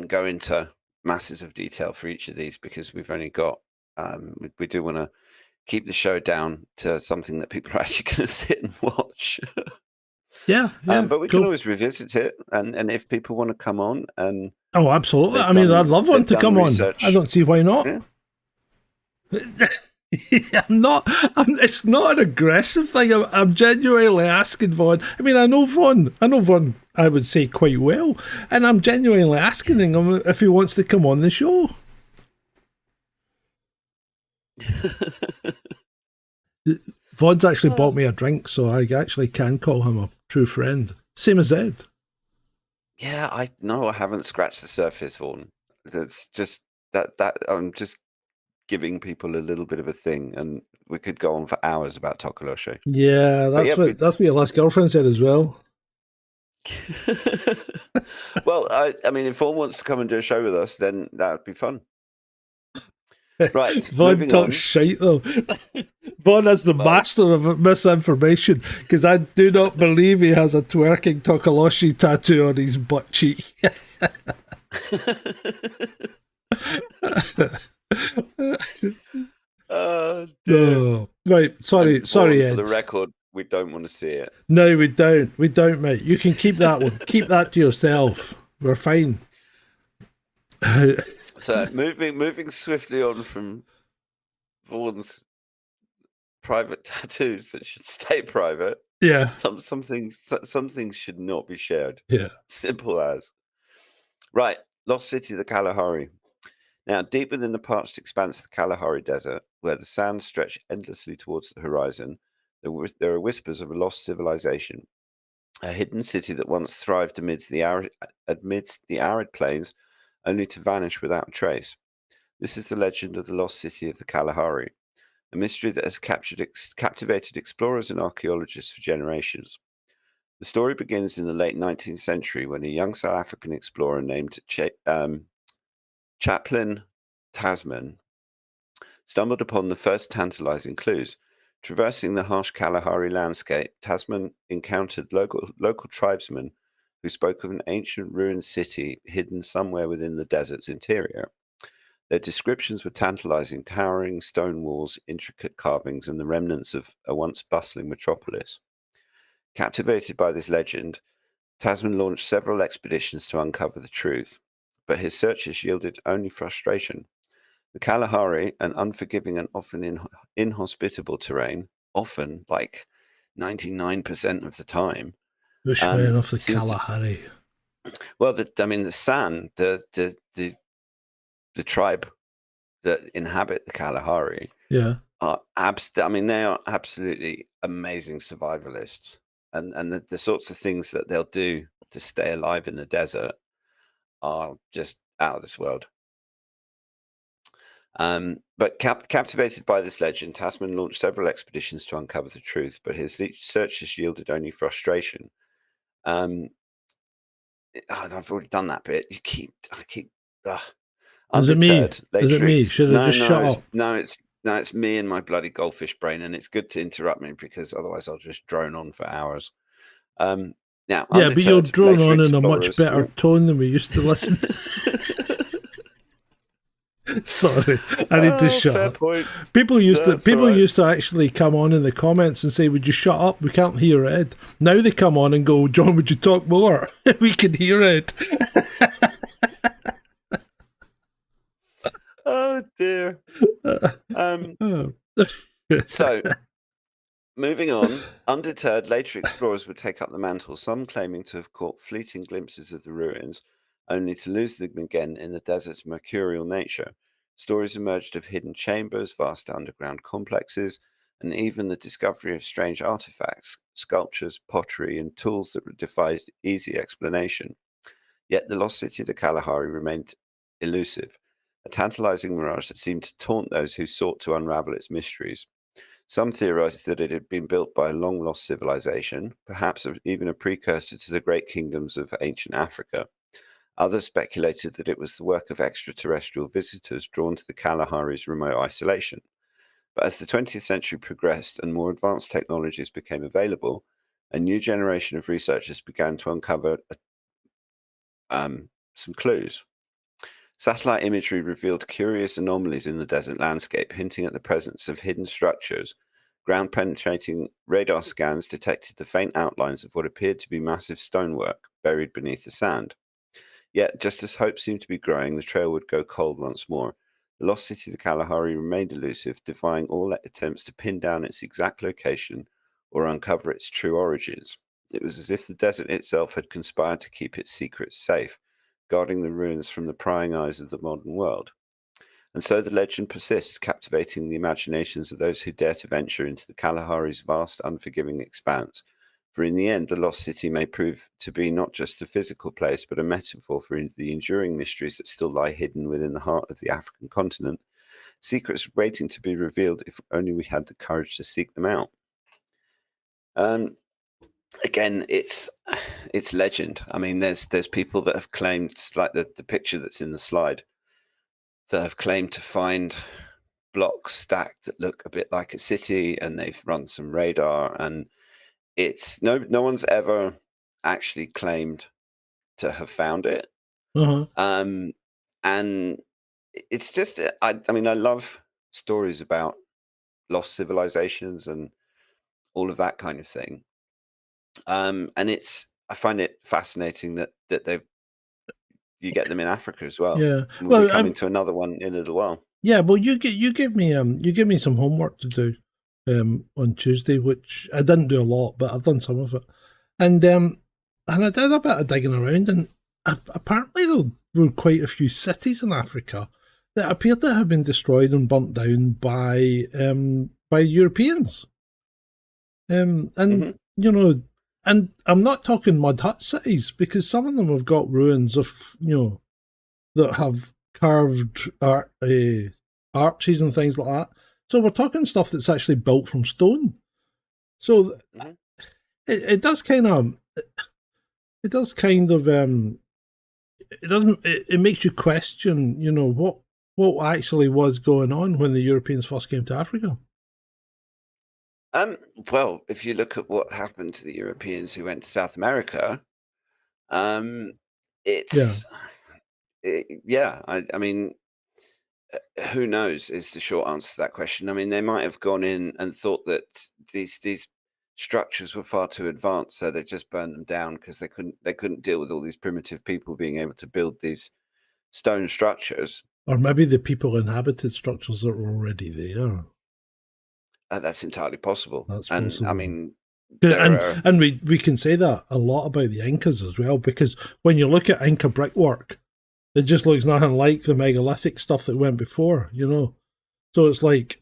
[SPEAKER 3] go into masses of detail for each of these because we've only got we do want to keep the show down to something that people are actually going to sit and watch.
[SPEAKER 2] Yeah.
[SPEAKER 3] But we can always revisit it, and if people want to come on and
[SPEAKER 2] absolutely. I mean, I'd love one to come
[SPEAKER 3] research.
[SPEAKER 2] on. I don't see why not.
[SPEAKER 3] Yeah.
[SPEAKER 2] It's not an aggressive thing. I'm genuinely asking Vaughn. I mean, I know Vaughn, I would say quite well, and I'm genuinely asking him if he wants to come on the show. Vaughn's actually bought me a drink, so I actually can call him true friend. Same as Ed.
[SPEAKER 3] Yeah, I haven't scratched the surface, Vaughan. That's just that I'm just giving people a little bit of a thing, and we could go on for hours about Tokoloshi.
[SPEAKER 2] Yeah,
[SPEAKER 3] But yeah,
[SPEAKER 2] that's what your last girlfriend said as well.
[SPEAKER 3] well, I mean, if Vaughan wants to come and do a show with us, then that would be fun. Right,
[SPEAKER 2] Vaughn
[SPEAKER 3] moving
[SPEAKER 2] talks
[SPEAKER 3] on.
[SPEAKER 2] shite though. Vaughn is the master of misinformation because I do not believe he has a twerking Tokoloshi tattoo on his butt cheek.
[SPEAKER 3] Oh dear.
[SPEAKER 2] Oh, right, sorry,
[SPEAKER 3] And
[SPEAKER 2] sorry,
[SPEAKER 3] Vaughan,
[SPEAKER 2] Ed.
[SPEAKER 3] for the record, we don't want to see it.
[SPEAKER 2] No, we don't, mate. You can keep that one. Keep that to yourself. We're fine.
[SPEAKER 3] So moving swiftly on from Vaughan's private tattoos that should stay private.
[SPEAKER 2] Yeah,
[SPEAKER 3] Some things should not be shared.
[SPEAKER 2] yeah.
[SPEAKER 3] Simple as. Right, Lost City of the Kalahari. Now, deep within the parched expanse of the Kalahari Desert, where the sands stretch endlessly towards the horizon, there are whispers of a lost civilization, a hidden city that once thrived amidst the arid plains, only to vanish without a trace. This is the legend of the lost city of the Kalahari, a mystery that has captivated explorers and archaeologists for generations. The story begins in the late 19th century when a young South African explorer named Chaplin Tasman stumbled upon the first tantalizing clues. Traversing the harsh Kalahari landscape, Tasman encountered local tribesmen who spoke of an ancient ruined city hidden somewhere within the desert's interior. Their descriptions were tantalizing, towering stone walls, intricate carvings, and the remnants of a once bustling metropolis. Captivated by this legend, Tasman launched several expeditions to uncover the truth, but his searches yielded only frustration. The Kalahari, an unforgiving and often inhospitable terrain, often like 99% of the time,
[SPEAKER 2] Bushmen of the
[SPEAKER 3] seemed to,
[SPEAKER 2] Kalahari.
[SPEAKER 3] well, the San, the tribe that inhabit the Kalahari,
[SPEAKER 2] Yeah.
[SPEAKER 3] are they are absolutely amazing survivalists, and the sorts of things that they'll do to stay alive in the desert are just out of this world. But captivated by this legend, Tasman launched several expeditions to uncover the truth, but his searches yielded only frustration. I've already done that bit. I keep
[SPEAKER 2] Is it me?
[SPEAKER 3] undeterred.
[SPEAKER 2] Is it me? Should I just shut up?
[SPEAKER 3] It's me and my bloody goldfish brain, and it's good to interrupt me because otherwise I'll just drone on for hours. Now,
[SPEAKER 2] yeah, but you'll drone on in a much better tone than we used to listen. Sorry, I need to shut up.
[SPEAKER 3] Point.
[SPEAKER 2] People used to actually come on in the comments and say, "Would you shut up? We can't hear Ed." Now they come on and go, "John, would you talk more? We can hear Ed."
[SPEAKER 3] Oh dear. So, moving on, undeterred, later explorers would take up the mantle, some claiming to have caught fleeting glimpses of the ruins, only to lose them again in the desert's mercurial nature. Stories emerged of hidden chambers, vast underground complexes, and even the discovery of strange artifacts, sculptures, pottery, and tools that defied easy explanation. Yet the lost city of the Kalahari remained elusive, a tantalizing mirage that seemed to taunt those who sought to unravel its mysteries. Some theorized that it had been built by a long-lost civilization, perhaps even a precursor to the great kingdoms of ancient Africa. Others speculated that it was the work of extraterrestrial visitors drawn to the Kalahari's remote isolation. But as the 20th century progressed and more advanced technologies became available, a new generation of researchers began to uncover some clues. Satellite imagery revealed curious anomalies in the desert landscape, hinting at the presence of hidden structures. Ground-penetrating radar scans detected the faint outlines of what appeared to be massive stonework buried beneath the sand. Yet, just as hope seemed to be growing, the trail would go cold once more. The lost city of the Kalahari remained elusive, defying all attempts to pin down its exact location or uncover its true origins. It was as if the desert itself had conspired to keep its secrets safe, guarding the ruins from the prying eyes of the modern world. And so the legend persists, captivating the imaginations of those who dare to venture into the Kalahari's vast, unforgiving expanse, For in the end, the lost city may prove to be not just a physical place, but a metaphor for the enduring mysteries that still lie hidden within the heart of the African continent. Secrets waiting to be revealed if only we had the courage to seek them out. Again, it's legend. I mean, there's people that have claimed, like the picture that's in the slide, that have claimed to find blocks stacked that look a bit like a city, and they've run some radar, and it's no one's ever actually claimed to have found it.
[SPEAKER 2] Uh-huh.
[SPEAKER 3] And it's just, I mean, I love stories about lost civilizations and all of that kind of thing. And I find it fascinating that you get them in Africa as well.
[SPEAKER 2] Yeah.
[SPEAKER 3] And we'll
[SPEAKER 2] Well,
[SPEAKER 3] be coming to another one in a little while.
[SPEAKER 2] yeah. Well, you give me some homework to do on Tuesday, which I didn't do a lot, but I've done some of it, and I did a bit of digging around, and apparently there were quite a few cities in Africa that appear to have been destroyed and burnt down by Europeans. And you know, and I'm not talking mud hut cities, because some of them have got ruins of, that have carved arches and things like that. So we're talking stuff that's actually built from stone. So it does kind of it makes you question, what actually was going on when the Europeans first came to Africa.
[SPEAKER 3] Well, if you look at what happened to the Europeans who went to South America, it's I mean, who knows is the short answer to that question. I mean, they might have gone in and thought that these structures were far too advanced, so they just burned them down because they couldn't deal with all these primitive people being able to build these stone structures.
[SPEAKER 2] Or maybe the people inhabited structures that were already there.
[SPEAKER 3] That's entirely possible.
[SPEAKER 2] That's
[SPEAKER 3] and
[SPEAKER 2] possible.
[SPEAKER 3] I mean,
[SPEAKER 2] and we can say that a lot about the Incas as well, because when you look at Inca brickwork, it just looks nothing like the megalithic stuff that went before, So it's like,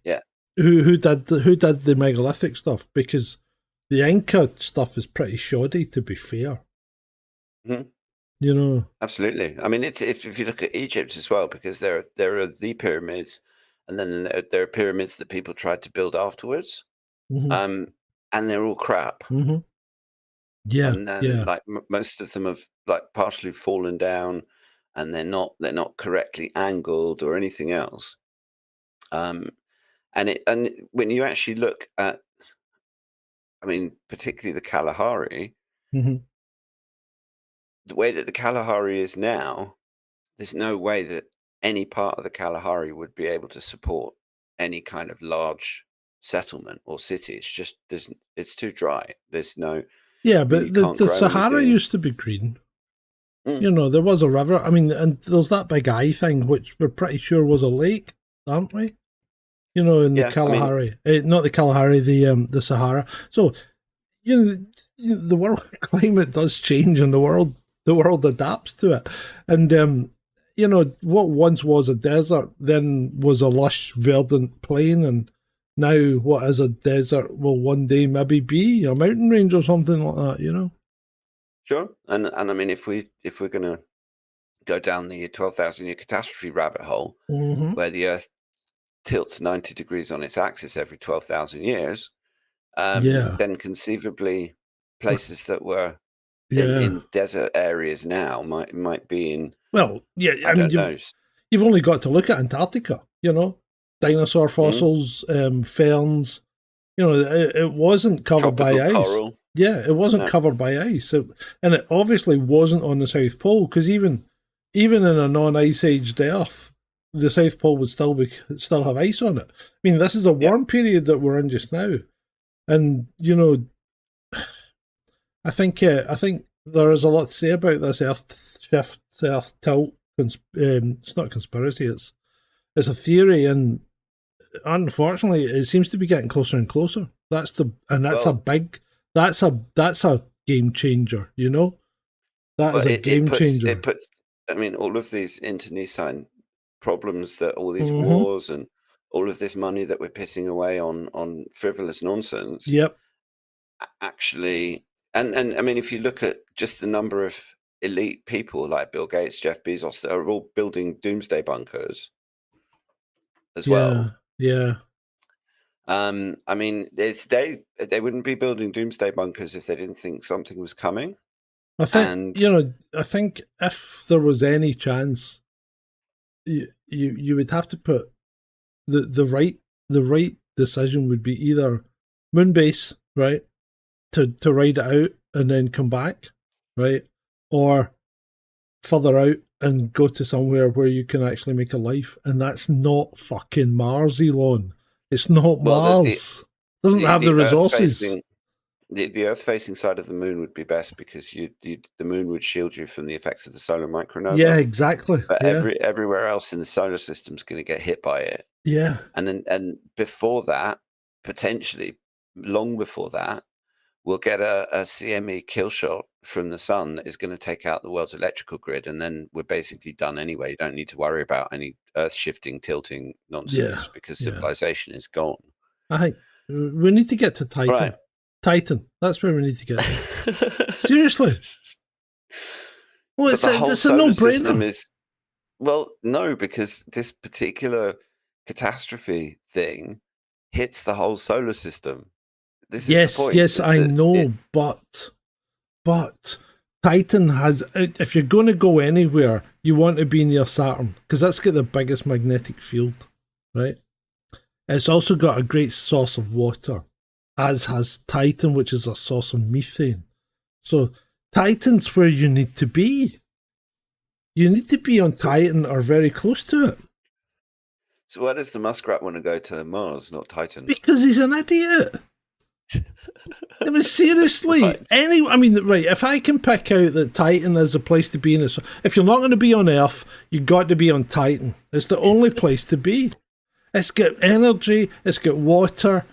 [SPEAKER 2] who did the megalithic stuff? Because the Inca stuff is pretty shoddy, to be fair.
[SPEAKER 3] Absolutely. I mean, it's if you look at Egypt as well, because there are the pyramids, and then there are pyramids that people tried to build afterwards, and they're all crap.
[SPEAKER 2] Yeah,
[SPEAKER 3] and then like most of them have like partially fallen down, and they're not correctly angled or anything else. And when you actually look at, I mean, particularly the Kalahari, the way that the Kalahari is now, there's no way that any part of the Kalahari would be able to support any kind of large settlement or city. It's just it's too dry. There's no.
[SPEAKER 2] Yeah, but the Sahara used to be green. There was a river. I mean, and there's that big eye thing, which we're pretty sure was a lake, aren't we? In the Kalahari, not the Kalahari, the Sahara. So, the world climate does change, and the world adapts to it. And what once was a desert then was a lush, verdant plain, and now what is a desert will one day maybe be a mountain range or something like that.
[SPEAKER 3] Sure, and I mean, if we're going to go down the 12,000 year catastrophe rabbit hole, where the Earth tilts 90 degrees on its axis every 12,000 years, then conceivably places that were in desert areas now might be in.
[SPEAKER 2] Well, yeah, I mean, you've only got to look at Antarctica. Dinosaur fossils, ferns. It wasn't covered by ice.
[SPEAKER 3] Coral.
[SPEAKER 2] Yeah, it wasn't covered by ice, and it obviously wasn't on the South Pole, because even in a non-ice aged Earth, the South Pole would still have ice on it. I mean, this is a warm period that we're in just now, and I think there is a lot to say about this Earth shift, Earth tilt. It's not a conspiracy; it's a theory, and unfortunately, it seems to be getting closer and closer. That's a game changer. That is a game changer.
[SPEAKER 3] It puts. I mean, all of these internecine problems, that all these wars and all of this money that we're pissing away on frivolous nonsense.
[SPEAKER 2] Yep.
[SPEAKER 3] Actually And I mean, if you look at just the number of elite people like Bill Gates, Jeff Bezos, that are all building doomsday bunkers as well.
[SPEAKER 2] Yeah.
[SPEAKER 3] I mean, they wouldn't be building doomsday bunkers if they didn't think something was coming.
[SPEAKER 2] I think
[SPEAKER 3] And
[SPEAKER 2] I think if there was any chance, you would have to put the right decision would be either moon base, right, to ride it out and then come back, right, or further out and go to somewhere where you can actually make a life, and that's not fucking Mars, Elon. It's not Mars. Doesn't have the resources.
[SPEAKER 3] The Earth-facing side of the moon would be best because the moon would shield you from the effects of the solar micronova.
[SPEAKER 2] Yeah, exactly.
[SPEAKER 3] But everywhere else in the solar system is going to get hit by it.
[SPEAKER 2] Yeah.
[SPEAKER 3] And before that, potentially long before that, we'll get a CME kill shot from the sun that is going to take out the world's electrical grid, and then we're basically done anyway. You don't need to worry about any earth shifting, tilting nonsense because civilization is gone.
[SPEAKER 2] I think we need to get to Titan.
[SPEAKER 3] Right.
[SPEAKER 2] Titan. That's where we need to get to. Seriously. Well, it's a no-brainer.
[SPEAKER 3] Well, no, because this particular catastrophe thing hits the whole solar system. This is the point.
[SPEAKER 2] Yes, I know, but Titan has. If you're going to go anywhere, you want to be near Saturn because that's got the biggest magnetic field, right? It's also got a great source of water, as has Titan, which is a source of methane. So Titan's where you need to be. You need to be on Titan or very close to it.
[SPEAKER 3] So why does the muskrat want to go to Mars, not Titan?
[SPEAKER 2] Because he's an idiot. It was seriously right. If I can pick out that Titan is a place to be in it, if you're not going to be on Earth, you've got to be on Titan. It's the only place to be. It's got energy, it's got water.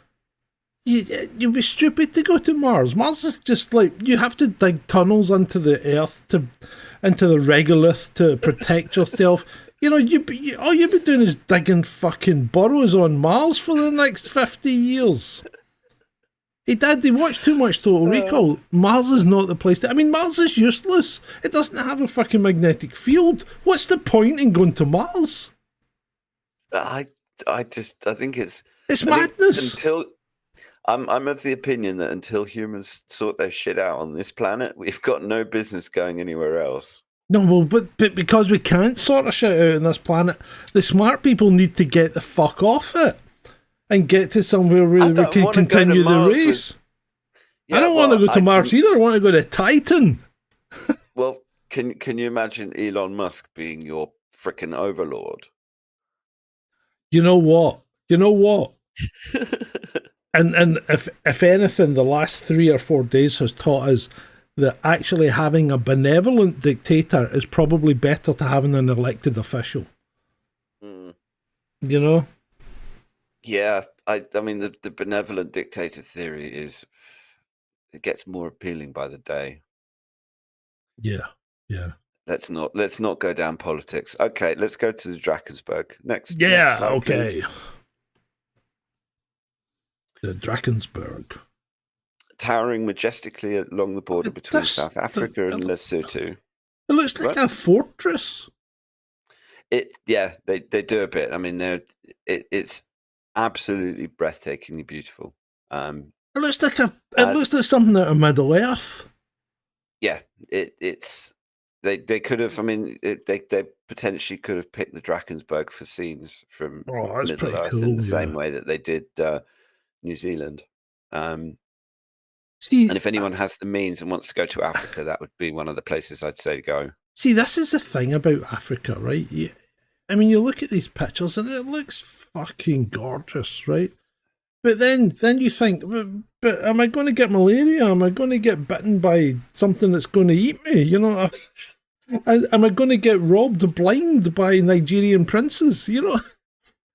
[SPEAKER 2] You'd be stupid to go to Mars. Mars is just like, you have to dig tunnels into the Earth, into the regolith to protect yourself. All you'd be doing is digging fucking burrows on Mars for the next 50 years. Hey, Dad, they watch too much Total Recall. Mars is not the place to... Mars is useless. It doesn't have a fucking magnetic field. What's the point in going to Mars?
[SPEAKER 3] I think it's
[SPEAKER 2] madness.
[SPEAKER 3] I'm of the opinion that until humans sort their shit out on this planet, we've got no business going anywhere else.
[SPEAKER 2] No, well, but because we can't sort of shit out on this planet, the smart people need to get the fuck off it and get to somewhere where we can continue the race. I don't want to go to Mars either. I want to go to Titan.
[SPEAKER 3] Well, can you imagine Elon Musk being your frickin' overlord?
[SPEAKER 2] You know what? And if anything, the last 3 or 4 days has taught us that actually having a benevolent dictator is probably better to having an elected official.
[SPEAKER 3] Mm. Yeah, I mean the benevolent dictator theory it gets more appealing by the day.
[SPEAKER 2] Yeah.
[SPEAKER 3] Let's not go down politics. Okay, let's go to the Drakensberg next.
[SPEAKER 2] Yeah,
[SPEAKER 3] next slide,
[SPEAKER 2] okay.
[SPEAKER 3] Please.
[SPEAKER 2] The Drakensberg.
[SPEAKER 3] Towering majestically along the border between South Africa and Lesotho.
[SPEAKER 2] It looks like a fortress.
[SPEAKER 3] They do a bit. I mean, it's absolutely breathtakingly beautiful.
[SPEAKER 2] It looks like something out of Middle Earth.
[SPEAKER 3] Yeah, it's they could have. I mean, they potentially could have picked the Drakensberg for scenes from Middle Earth in the same way that they did New Zealand. And if anyone has the means and wants to go to Africa, that would be one of the places I'd say to go.
[SPEAKER 2] See, this is the thing about Africa, right? You look at these pictures and it looks fucking gorgeous, right? But then you think, but am I going to get malaria? Am I going to get bitten by something that's going to eat me? Am I going to get robbed blind by Nigerian princes?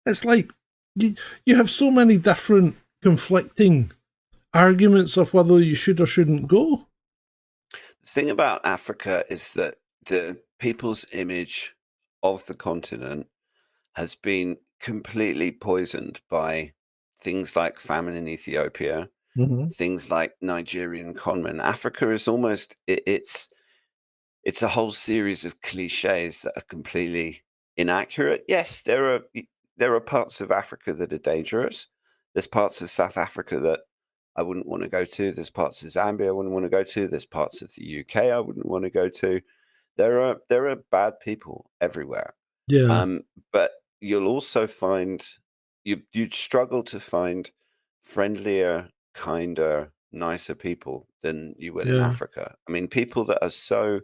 [SPEAKER 2] It's like you have so many different conflicting arguments of whether you should or shouldn't go.
[SPEAKER 3] The thing about Africa is that the people's image of the continent has been completely poisoned by things like famine in Ethiopia things like Nigerian conmen. Africa is almost it's a whole series of cliches that are completely inaccurate. Yes, there are parts of Africa that are dangerous. There's parts of South Africa that I wouldn't want to go to. There's parts of Zambia I wouldn't want to go to. There's parts of the UK I wouldn't want to go to. There are bad people everywhere.
[SPEAKER 2] Yeah.
[SPEAKER 3] But you'll also find you'd struggle to find friendlier, kinder, nicer people than you will in
[SPEAKER 2] Yeah.
[SPEAKER 3] Africa. I mean, people that are so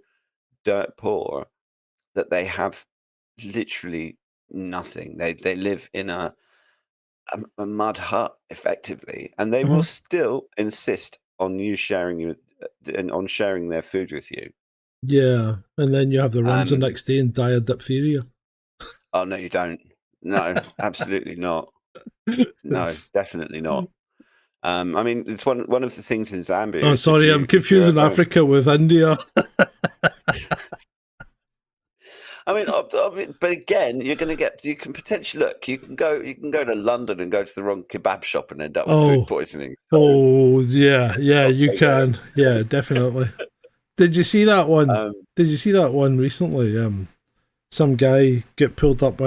[SPEAKER 3] dirt poor that they have literally nothing. They live in a mud hut effectively, and they will still insist on you sharing and on sharing their food with you.
[SPEAKER 2] Yeah. And then you have the runs the
[SPEAKER 3] Um,
[SPEAKER 2] next day and die of diphtheria.
[SPEAKER 3] oh no, you don't. No, absolutely not. No, definitely not. I mean, it's one of the things in Zambia
[SPEAKER 2] Oh,
[SPEAKER 3] is
[SPEAKER 2] sorry, I'm
[SPEAKER 3] if you're
[SPEAKER 2] confusing
[SPEAKER 3] ever,
[SPEAKER 2] Africa with India.
[SPEAKER 3] I mean, but again, you can potentially look. You can go to London and go to the wrong kebab shop and end up with food poisoning. So
[SPEAKER 2] Yeah,
[SPEAKER 3] let's
[SPEAKER 2] yeah,
[SPEAKER 3] not
[SPEAKER 2] you
[SPEAKER 3] go there.
[SPEAKER 2] can. Yeah, definitely. Did you see that one?
[SPEAKER 3] Um,
[SPEAKER 2] Did you see that one recently? Some guy get pulled up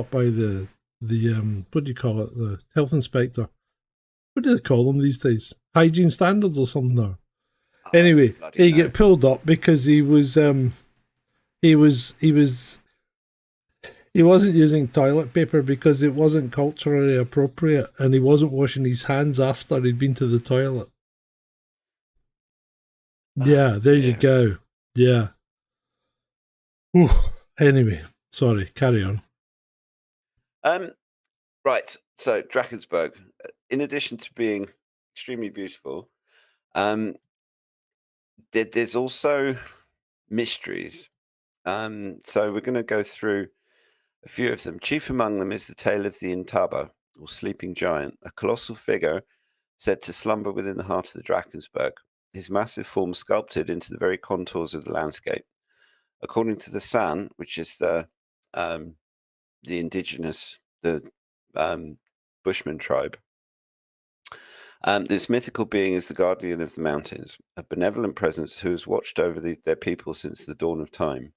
[SPEAKER 2] by the what do you call it? The health inspector. What do they call them these days? Hygiene standards or something? Or
[SPEAKER 3] I don't
[SPEAKER 2] anyway,
[SPEAKER 3] bloody
[SPEAKER 2] he
[SPEAKER 3] know.
[SPEAKER 2] get pulled up because he wasn't using toilet paper because it wasn't culturally appropriate, and he wasn't washing his hands after he'd been to the toilet. Yeah, there you
[SPEAKER 3] dear.
[SPEAKER 2] go. Yeah. Ooh. Anyway, sorry, carry on.
[SPEAKER 3] Right. So Drakensberg, in addition to being extremely beautiful, there's also mysteries. So we're going to go through a few of them. Chief among them is the tale of the Intaba, or sleeping giant, a colossal figure said to slumber within the heart of the Drakensberg, his massive form sculpted into the very contours of the landscape. According to the San, which is the indigenous, the Bushman tribe, this mythical being is the guardian of the mountains, a benevolent presence who has watched over their people since the dawn of time.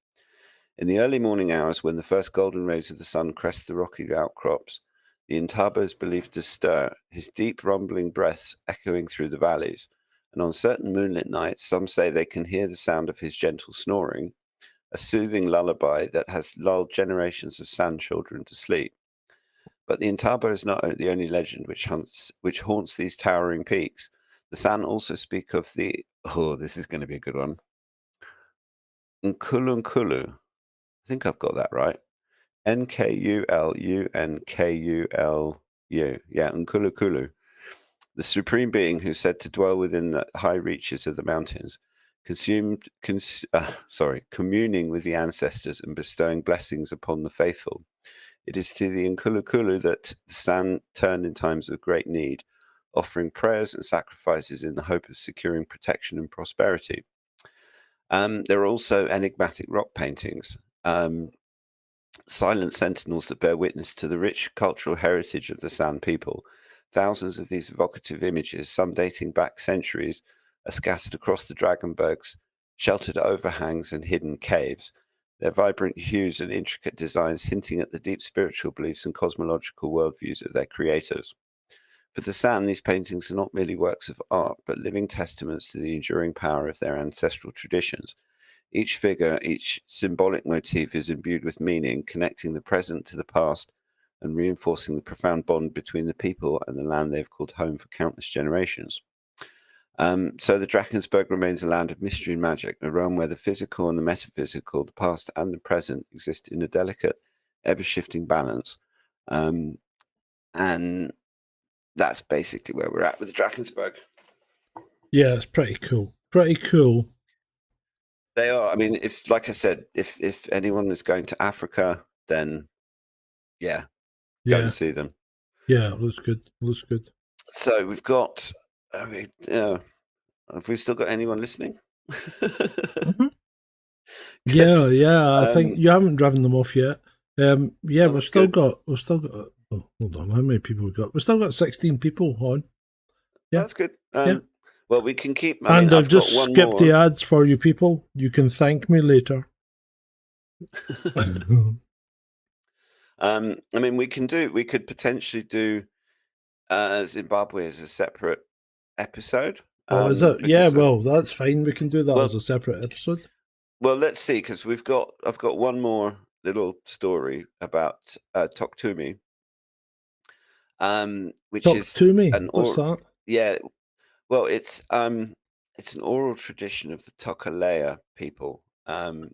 [SPEAKER 3] In the early morning hours, when the first golden rays of the sun crest the rocky outcrops, the Intaba is believed to stir, his deep rumbling breaths echoing through the valleys, and on certain moonlit nights, some say they can hear the sound of his gentle snoring, a soothing lullaby that has lulled generations of San children to sleep. But the Intaba is not the only legend which haunts these towering peaks. The San also speak of the, this is going to be a good one, Nkulu. I think I've got that right. Nkulunqulu. Yeah, Nkulu. The supreme being who's said to dwell within the high reaches of the mountains, communing with the ancestors and bestowing blessings upon the faithful. It is to the Nkulu that the San turn in times of great need, offering prayers and sacrifices in the hope of securing protection and prosperity. There are also enigmatic rock paintings, silent sentinels that bear witness to the rich cultural heritage of the San people. Thousands of these evocative images, some dating back centuries, are scattered across the Dragonbergs, sheltered overhangs and hidden caves, their vibrant hues and intricate designs hinting at the deep spiritual beliefs and cosmological worldviews of their creators. For the San, these paintings are not merely works of art, but living testaments to the enduring power of their ancestral traditions. Each figure, each symbolic motif is imbued with meaning, connecting the present to the past and reinforcing the profound bond between the people and the land they've called home for countless generations. So the Drakensberg remains a land of mystery and magic, a realm where the physical and the metaphysical, the past and the present, exist in a delicate, ever-shifting balance. And that's basically where we're at with the Drakensberg.
[SPEAKER 2] Yeah, it's pretty cool. Pretty cool.
[SPEAKER 3] They are. I mean, like I said, if anyone is going to Africa, then go and see them.
[SPEAKER 2] Yeah, looks good. Looks good.
[SPEAKER 3] So we've got. Have we still got anyone listening?
[SPEAKER 2] Yeah. I think you haven't driven them off yet. We've still got. Oh, hold on. How many people we got? We've still got 16 people on. Yeah.
[SPEAKER 3] That's good.
[SPEAKER 2] Yeah.
[SPEAKER 3] Well, we can keep.
[SPEAKER 2] And I've
[SPEAKER 3] I've got
[SPEAKER 2] just
[SPEAKER 3] one
[SPEAKER 2] skipped the
[SPEAKER 3] more.
[SPEAKER 2] ads for you people. You can thank me later.
[SPEAKER 3] We could potentially do Zimbabwe as a separate episode.
[SPEAKER 2] Oh, is it? Yeah,
[SPEAKER 3] Because
[SPEAKER 2] well, that's fine. We can do that
[SPEAKER 3] well,
[SPEAKER 2] as a separate episode.
[SPEAKER 3] well, let's see, because I've got one more little story about Toktumi, which
[SPEAKER 2] Talk
[SPEAKER 3] is
[SPEAKER 2] to me.
[SPEAKER 3] an
[SPEAKER 2] What's
[SPEAKER 3] or
[SPEAKER 2] that?
[SPEAKER 3] yeah, well, it's an oral tradition of the Tokalea people, and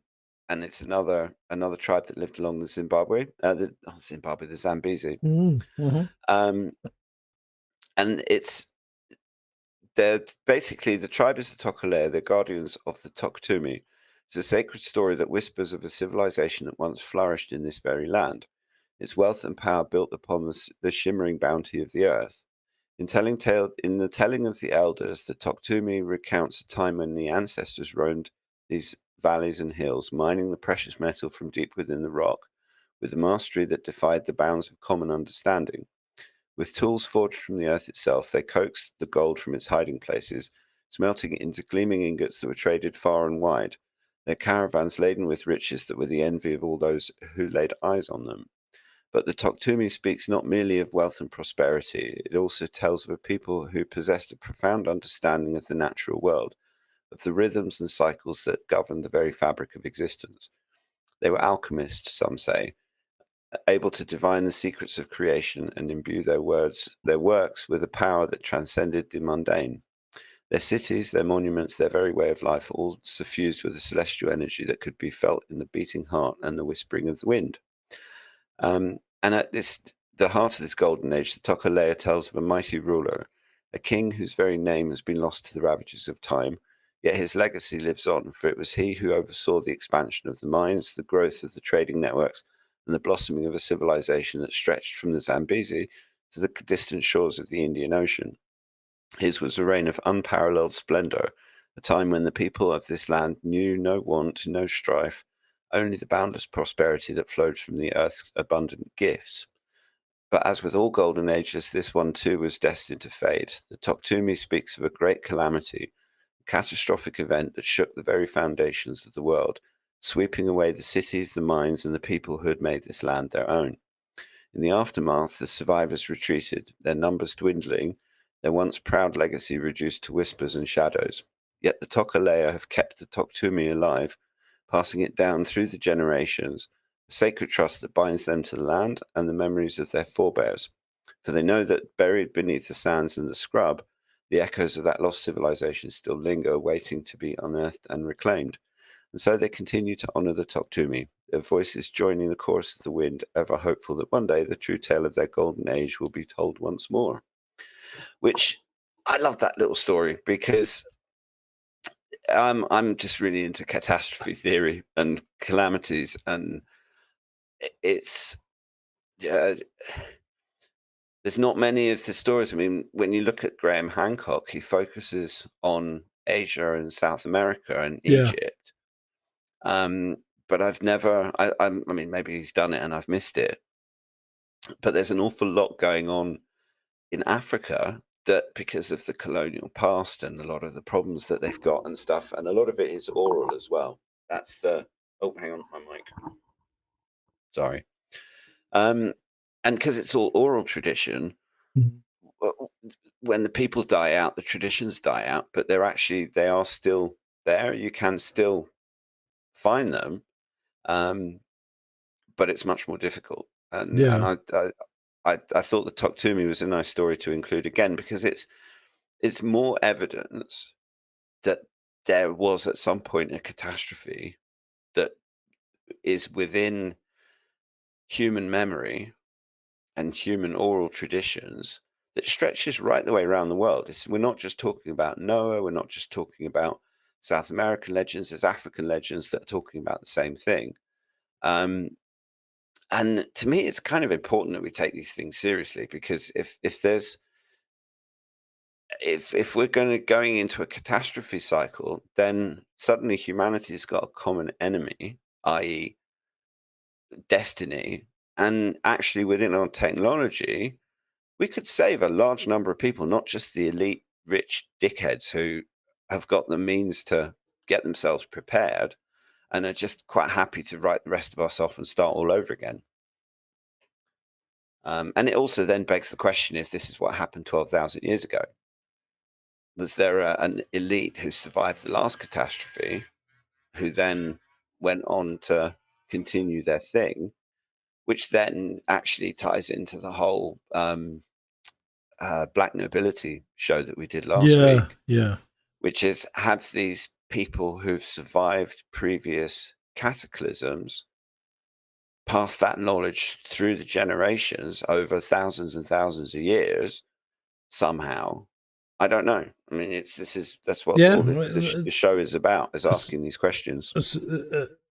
[SPEAKER 3] it's another tribe that lived along the the Zambezi,
[SPEAKER 2] Mm-hmm.
[SPEAKER 3] um, and they're basically the tribe is the Tokalea, they're guardians of the Toktumi. It's a sacred story that whispers of a civilization that once flourished in this very land. Its wealth and power built upon the shimmering bounty of the earth. In the telling of the elders, the Toktumi recounts a time when the ancestors roamed these valleys and hills, mining the precious metal from deep within the rock, with a mastery that defied the bounds of common understanding. With tools forged from the earth itself, they coaxed the gold from its hiding places, smelting it into gleaming ingots that were traded far and wide, their caravans laden with riches that were the envy of all those who laid eyes on them. But the Toktumi speaks not merely of wealth and prosperity, it also tells of a people who possessed a profound understanding of the natural world, of the rhythms and cycles that govern the very fabric of existence. They were alchemists, some say, able to divine the secrets of creation and imbue their works with a power that transcended the mundane. Their cities, their monuments, their very way of life, all suffused with a celestial energy that could be felt in the beating heart and the whispering of the wind. And at the heart of this golden age, the Tokalea tells of a mighty ruler, a king whose very name has been lost to the ravages of time, yet his legacy lives on, for it was he who oversaw the expansion of the mines, the growth of the trading networks, and the blossoming of a civilization that stretched from the Zambezi to the distant shores of the Indian Ocean. His was a reign of unparalleled splendor, a time when the people of this land knew no want, no strife, only the boundless prosperity that flowed from the earth's abundant gifts. But as with all golden ages, this one too was destined to fade. The Toktumi speaks of a great calamity, a catastrophic event that shook the very foundations of the world, sweeping away the cities, the mines, and the people who had made this land their own. In the aftermath, the survivors retreated, their numbers dwindling, their once proud legacy reduced to whispers and shadows. Yet the Tokalea have kept the Toktumi alive, passing it down through the generations, a sacred trust that binds them to the land and the memories of their forebears. For they know that buried beneath the sands and the scrub, the echoes of that lost civilization still linger, waiting to be unearthed and reclaimed. And so they continue to honor the Toktumi, their voices joining the chorus of the wind, ever hopeful that one day the true tale of their golden age will be told once more. Which I love that little story because I'm just really into catastrophe theory and calamities, and it's there's not many of the stories. I mean, when you look at Graham Hancock, he focuses on Asia and South America and
[SPEAKER 2] Yeah.
[SPEAKER 3] Egypt. But I've never. I mean, maybe he's done it and I've missed it. But there's an awful lot going on in Africa that, because of the colonial past and a lot of the problems that they've got and stuff, and a lot of it is oral as well. That's the. Oh, hang on, my mic. Sorry. And because it's all oral tradition,
[SPEAKER 2] Mhm.
[SPEAKER 3] when the people die out, the traditions die out, but they are still there. You can still find them, but it's much more difficult. And
[SPEAKER 2] Yeah.
[SPEAKER 3] I thought the Toktumi was a nice story to include again because it's more evidence that there was at some point a catastrophe that is within human memory and human oral traditions that stretches right the way around the world. We're not just talking about Noah, we're not just talking about South American legends, there's African legends that are talking about the same thing. Um, and to me, it's kind of important that we take these things seriously because if we're going into a catastrophe cycle, then suddenly humanity's got a common enemy, i.e., destiny, and actually within our technology, we could save a large number of people, not just the elite rich dickheads who have got the means to get themselves prepared and are just quite happy to write the rest of us off and start all over again. And it also then begs the question, if this is what happened 12,000 years ago, was there an elite who survived the last catastrophe who then went on to continue their thing, which then actually ties into the whole Black Nobility show that we did last week, which is, have these people who've survived previous cataclysms pass that knowledge through the generations over thousands and thousands of years somehow. I don't know. I mean, that's what all the show is about, is asking these questions.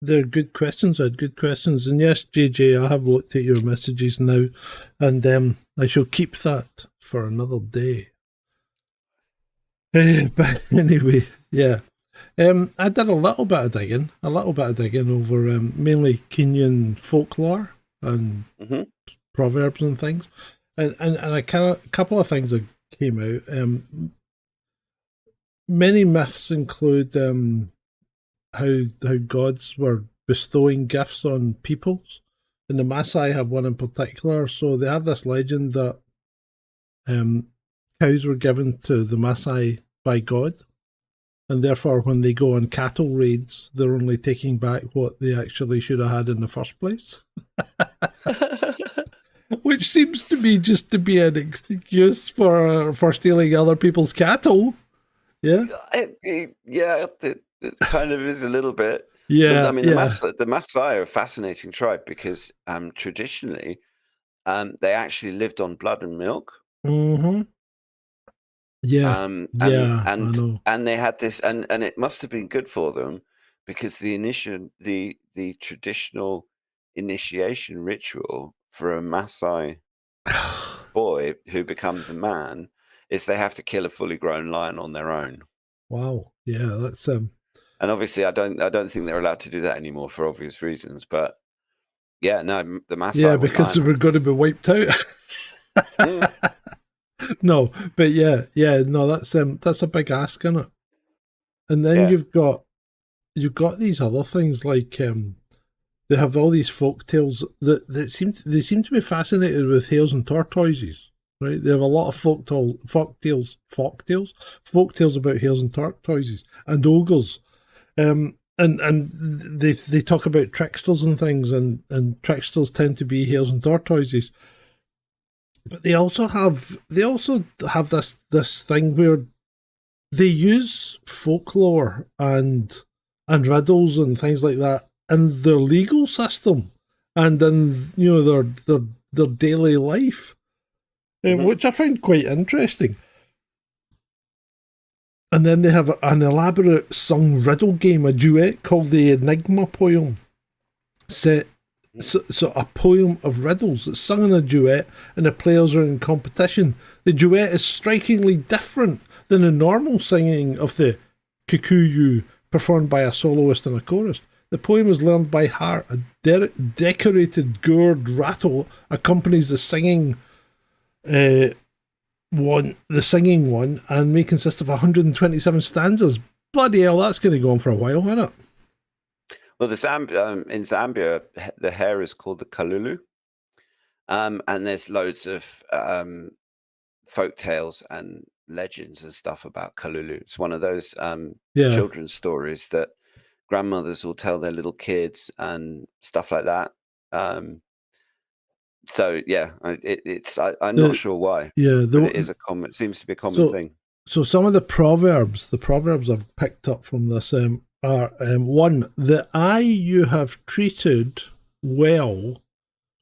[SPEAKER 2] They're good questions. I had good questions. And yes, JJ, I have looked at your messages now, and I shall keep that for another day. But anyway, yeah. I did a little bit of digging over mainly Kenyan folklore and proverbs and things. And a couple of things that came out. Many myths include how gods were bestowing gifts on peoples, and the Maasai have one in particular. So they have this legend that cows were given to the Maasai by God, and therefore when they go on cattle raids, they're only taking back what they actually should have had in the first place. Which seems to me just to be an excuse for stealing other people's cattle. Yeah,
[SPEAKER 3] it kind of is a little bit.
[SPEAKER 2] Yeah,
[SPEAKER 3] I mean, the Maasai are a fascinating tribe because traditionally they actually lived on blood and milk.
[SPEAKER 2] Mm-hmm. Yeah,
[SPEAKER 3] I know. And they had this, and it must have been good for them, because the traditional initiation ritual for a Maasai boy who becomes a man is they have to kill a fully grown lion on their own.
[SPEAKER 2] Wow. Yeah, that's
[SPEAKER 3] And obviously, I don't think they're allowed to do that anymore for obvious reasons. But yeah, no, the Maasai.
[SPEAKER 2] Yeah, because they were going to be wiped out. No, but no, that's a big ask, isn't it? And then you've got these other things like they have all these folk tales that seem to be fascinated with hares and tortoises, right? They have a lot of folk tales about hares and tortoises and ogres, and they talk about tricksters and things, and tricksters tend to be hares and tortoises. But they also have this thing where they use folklore and riddles and things like that in their legal system and in their daily life, which I find quite interesting. And then they have an elaborate sung riddle game, a duet called the Enigma Poem, set. So a poem of riddles that's sung in a duet, and the players are in competition. The duet is strikingly different than the normal singing of the Kikuyu performed by a soloist and a chorus. The poem is learned by heart. A decorated gourd rattle accompanies the singing one, and may consist of 127 stanzas. Bloody hell, that's going to go on for a while, isn't it?
[SPEAKER 3] Well, in Zambia, the hare is called the kalulu, and there's loads of folk tales and legends and stuff about kalulu. It's one of those children's stories that grandmothers will tell their little kids and stuff like that. So yeah, I'm not sure why.
[SPEAKER 2] Yeah,
[SPEAKER 3] but it is it seems to be a common thing.
[SPEAKER 2] So some of the proverbs I've picked up from this are one: the eye you have treated well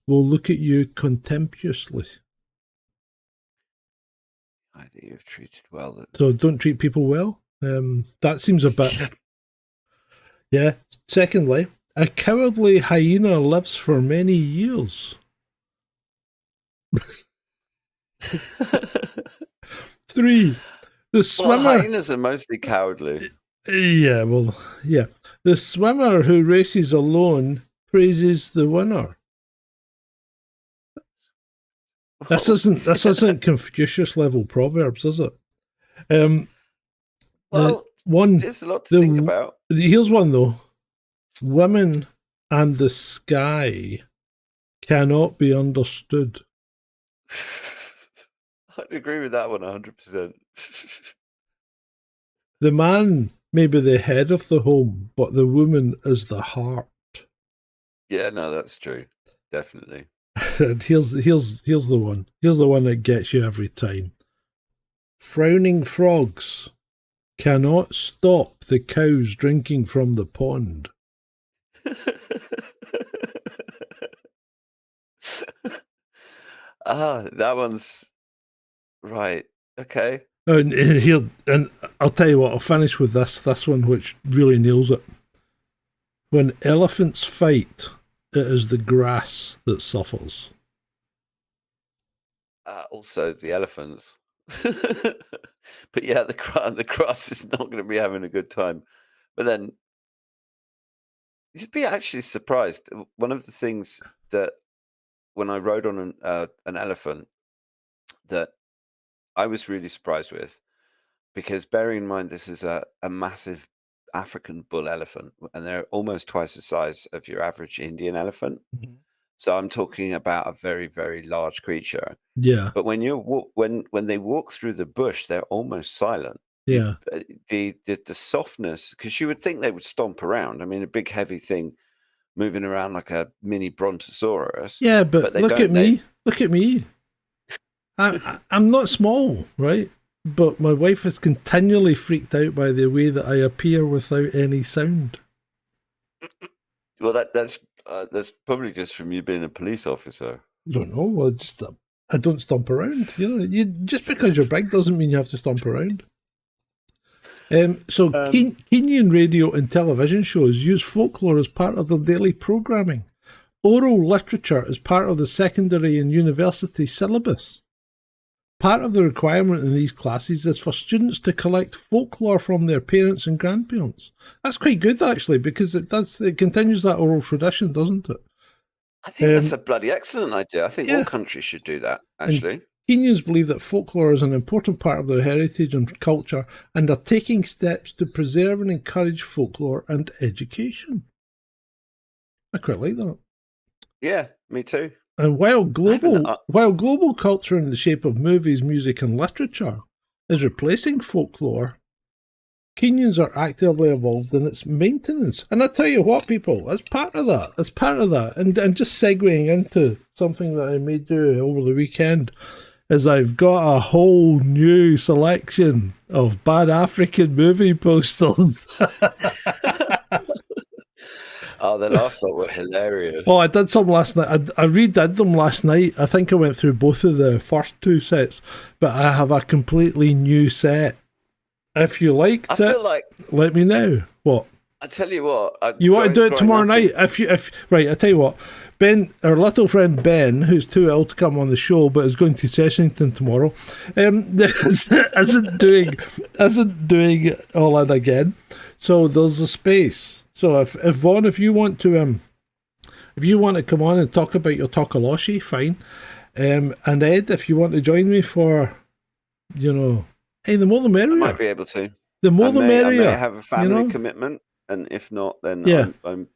[SPEAKER 2] will look at you contemptuously.
[SPEAKER 3] I think you've treated well.
[SPEAKER 2] So don't treat people well. That seems a bit. Yeah. Secondly, a cowardly hyena lives for many years. 3. The swimmer.
[SPEAKER 3] Well, hyenas are mostly cowardly.
[SPEAKER 2] Yeah, well, yeah. The swimmer who races alone praises the winner. This isn't Confucius level Proverbs, is it?
[SPEAKER 3] Well,
[SPEAKER 2] one
[SPEAKER 3] there's a lot to think about.
[SPEAKER 2] Here's one though: women and the sky cannot be understood.
[SPEAKER 3] I'd agree with that one 100%.
[SPEAKER 2] The man may be the head of the home, but the woman is the heart.
[SPEAKER 3] Yeah, no, that's true. Definitely.
[SPEAKER 2] And here's the one. Here's the one that gets you every time. Frowning frogs cannot stop the cows drinking from the pond.
[SPEAKER 3] That one's right. Okay.
[SPEAKER 2] And I'll tell you what, I'll finish with this one, which really nails it. When elephants fight, it is the grass that suffers.
[SPEAKER 3] Also, the elephants. But yeah, the grass is not going to be having a good time. But then you'd be actually surprised. One of the things that when I rode on an elephant that I was really surprised with, because bearing in mind this is a massive African bull elephant, and they're almost twice the size of your average Indian elephant.
[SPEAKER 2] Mm-hmm.
[SPEAKER 3] So I'm talking about a very, very large creature.
[SPEAKER 2] Yeah.
[SPEAKER 3] But when when they walk through the bush, they're almost silent.
[SPEAKER 2] Yeah.
[SPEAKER 3] The softness, because you would think they would stomp around. I mean, a big heavy thing moving around like a mini brontosaurus.
[SPEAKER 2] Yeah, but look at me. Look at me. I'm not small, right? But my wife is continually freaked out by the way that I appear without any sound.
[SPEAKER 3] Well, that's probably just from you being a police officer.
[SPEAKER 2] I don't know. Well, I don't stomp around. You know, just because you're big doesn't mean you have to stomp around. Kenyan radio and television shows use folklore as part of their daily programming. Oral literature is part of the secondary and university syllabus. Part of the requirement in these classes is for students to collect folklore from their parents and grandparents. That's quite good, actually, because it continues that oral tradition, doesn't it?
[SPEAKER 3] I think that's a bloody excellent idea. I think all countries should do that, actually.
[SPEAKER 2] Kenyans believe that folklore is an important part of their heritage and culture and are taking steps to preserve and encourage folklore and education. I quite like that.
[SPEAKER 3] Yeah, me too.
[SPEAKER 2] And while global culture in the shape of movies, music and literature is replacing folklore, Kenyans are actively involved in its maintenance. And I tell you what, people, as part of that, and just segueing into something that I may do over the weekend, is I've got a whole new selection of bad African movie posters.
[SPEAKER 3] Oh, the last lot were hilarious.
[SPEAKER 2] Oh, I did some last night. I redid them last night. I think I went through both of the first two sets, but I have a completely new set. If you liked it, let me know. What?
[SPEAKER 3] I tell you what.
[SPEAKER 2] You want to do it tomorrow night? Right, I tell you what. Ben, our little friend Ben, who's too ill to come on the show, but is going to Chessington tomorrow, isn't doing all that again. So there's a space. So if Vaughn, if you want to come on and talk about your Tokoloshi, fine. And Ed, if you want to join me for, hey, the more the merrier.
[SPEAKER 3] I might be able to.
[SPEAKER 2] The more the merrier.
[SPEAKER 3] I may have a family commitment, and if not, then I